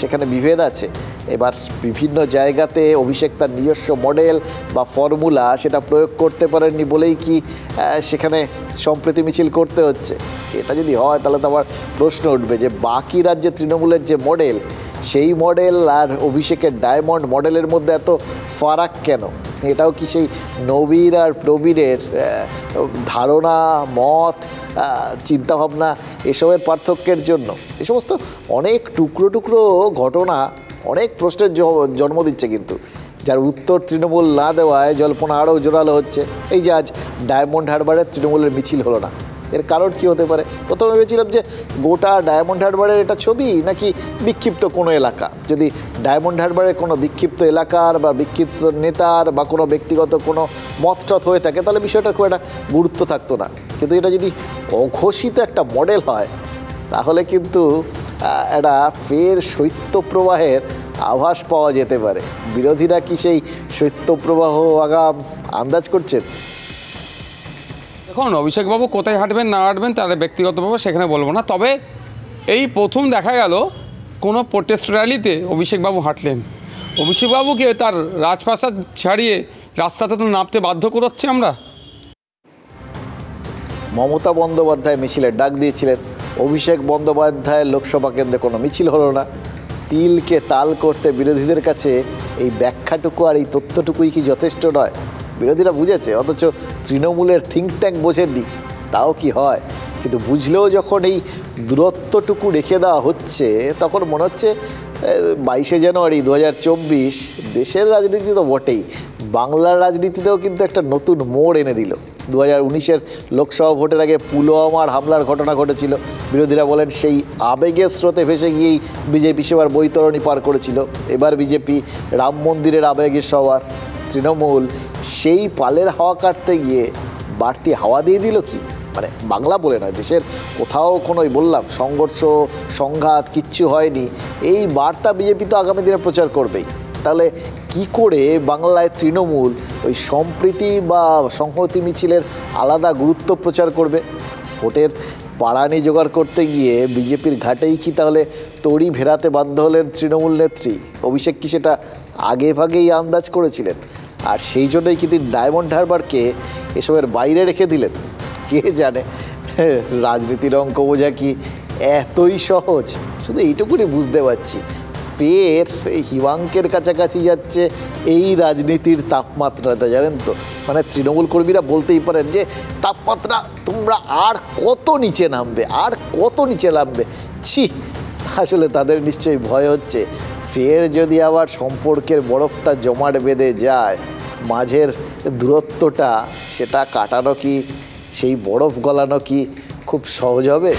সেখানে বিভেদ আছে। এবার বিভিন্ন জায়গাতে অভিষেক তার নিজস্ব মডেল বা ফর্মুলা সেটা প্রয়োগ করতে পারেননি বলেই কি সেখানে সম্প্রীতি মিছিল করতে হচ্ছে? এটা যদি হয় তাহলে তো আবার প্রশ্ন উঠবে যে বাকি রাজ্যে তৃণমূলের যে মডেল, সেই মডেল আর অভিষেকের ডায়মন্ড মডেলের মধ্যে এত ফারাক কেন? এটাও কি সেই নবীর আর প্রবীরের ধারণা, মত, চিন্তাভাবনা এসবের পার্থক্যের জন্য? এ সমস্ত অনেক টুকরো টুকরো ঘটনা অনেক প্রশ্নের জন্ম দিচ্ছে, কিন্তু যার উত্তর তৃণমূল না দেওয়ায় জল্পনা আরও জোরালো হচ্ছে। এই যে আজ ডায়মন্ড হারবারে তৃণমূলের মিছিল হলো না, এর কারণ কি হতে পারে? প্রথমে ভেবেছিলাম যে গোটা ডায়মন্ড হারবারের এটা ছবি নাকি বিক্ষিপ্ত কোনো এলাকা। যদি ডায়মন্ড হারবারের কোনো বিক্ষিপ্ত এলাকার বা বিক্ষিপ্ত নেতার বা কোনো ব্যক্তিগত কোনো মতটত হয়ে থাকে তাহলে বিষয়টা খুব একটা গুরুত্ব থাকতো না, কিন্তু এটা যদি অঘোষিত একটা মডেল হয় তাহলে কিন্তু একটা ফের শৈত্যপ্রবাহের আভাস পাওয়া যেতে পারে। বিরোধীরা কি সেই শৈত্যপ্রবাহ আগাম আন্দাজ করছেন? দেখুন, অভিষেকবাবু কোথায় হাঁটবেন না হাঁটবেন তার ব্যক্তিগতভাবে সেখানে বলবো না, তবে এই প্রথম দেখা গেল কোনো প্রোটেস্ট র্যালিতে অভিষেকবাবু হাঁটলেন। অভিষেকবাবুকে তার রাজপ্রাসাদ ছাড়িয়ে রাস্তাতে তো নামতে বাধ্য করাচ্ছি আমরা। মমতা বন্দ্যোপাধ্যায় মিছিলের ডাক দিয়েছিলেন, অভিষেক বন্দ্যোপাধ্যায়ের লোকসভা কেন্দ্রে কোনো মিছিল হলো না। তিলকে তাল করতে বিরোধীদের কাছে এই ব্যাখ্যাটুকু আর এই তথ্যটুকুই কি যথেষ্ট নয়? বিরোধীরা বুঝেছে, অথচ তৃণমূলের থিঙ্ক ট্যাঙ্ক বোঝেননি। তাও কি হয়? কিন্তু বুঝলেও যখন এই দূরত্বটুকু রেখে দেওয়া হচ্ছে তখন মনে হচ্ছে 22শে জানুয়ারি 2024 দেশের রাজনীতি তো বটেই, বাংলার রাজনীতিতেও কিন্তু একটা নতুন মোড় এনে দিল। 2019-এর লোকসভা ভোটের আগে পুলওয়ামার হামলার ঘটনা ঘটেছিল। বিরোধীরা বলেন সেই আবেগের স্রোতে ভেসে গিয়েই বিজেপি সেবার বৈতরণী পার করেছিল। এবার বিজেপি রাম মন্দিরের আবেগের সবার, তৃণমূল সেই পালের হাওয়া কাটতে গিয়ে বাড়তি হাওয়া দিয়ে দিল কি? মানে বাংলা বলে নয়, দেশের কোথাও কোনো বললাম সংঘর্ষ সংঘাত কিচ্ছু হয়নি, এই বার্তা বিজেপি তো আগামী দিনে প্রচার করবেই। তাহলে কি করে বাংলায় তৃণমূল ওই সম্প্রীতি বা সংহতি মিছিলের আলাদা গুরুত্ব প্রচার করবে? ভোটের পাড়ানি জোগাড় করতে গিয়ে বিজেপির ঘাটেই কি তাহলে তড়ি ভেরাতে বাধ্য হলেন তৃণমূল নেত্রী? অভিষেক কি সেটা আগে ভাগেই আন্দাজ করেছিলেন? আর সেই জন্যই কি তিনি ডায়মন্ড হারবারকে এসবের বাইরে রেখে দিলেন? কে জানে, রাজনীতির অঙ্ক বোঝা কি এতই সহজ? শুধু এইটুকুনি বুঝতে পারছি, ফের এই হিমাঙ্কের কাছাকাছি যাচ্ছে এই রাজনীতির তাপমাত্রাটা, জানেন তো। মানে তৃণমূল কর্মীরা বলতেই পারেন যে তাপমাত্রা তোমরা আর কত নিচে নামবে, আর কত নিচে নামবে। ছি, আসলে তাদের নিশ্চয়ই ভয় হচ্ছে ফের যদি আবার সম্পর্কের বরফটা জমাট বেঁধে যায়, মাঝের দূরত্বটা সেটা কাটানো কি, সেই বরফ গলানো কি খুব সহজ হবে?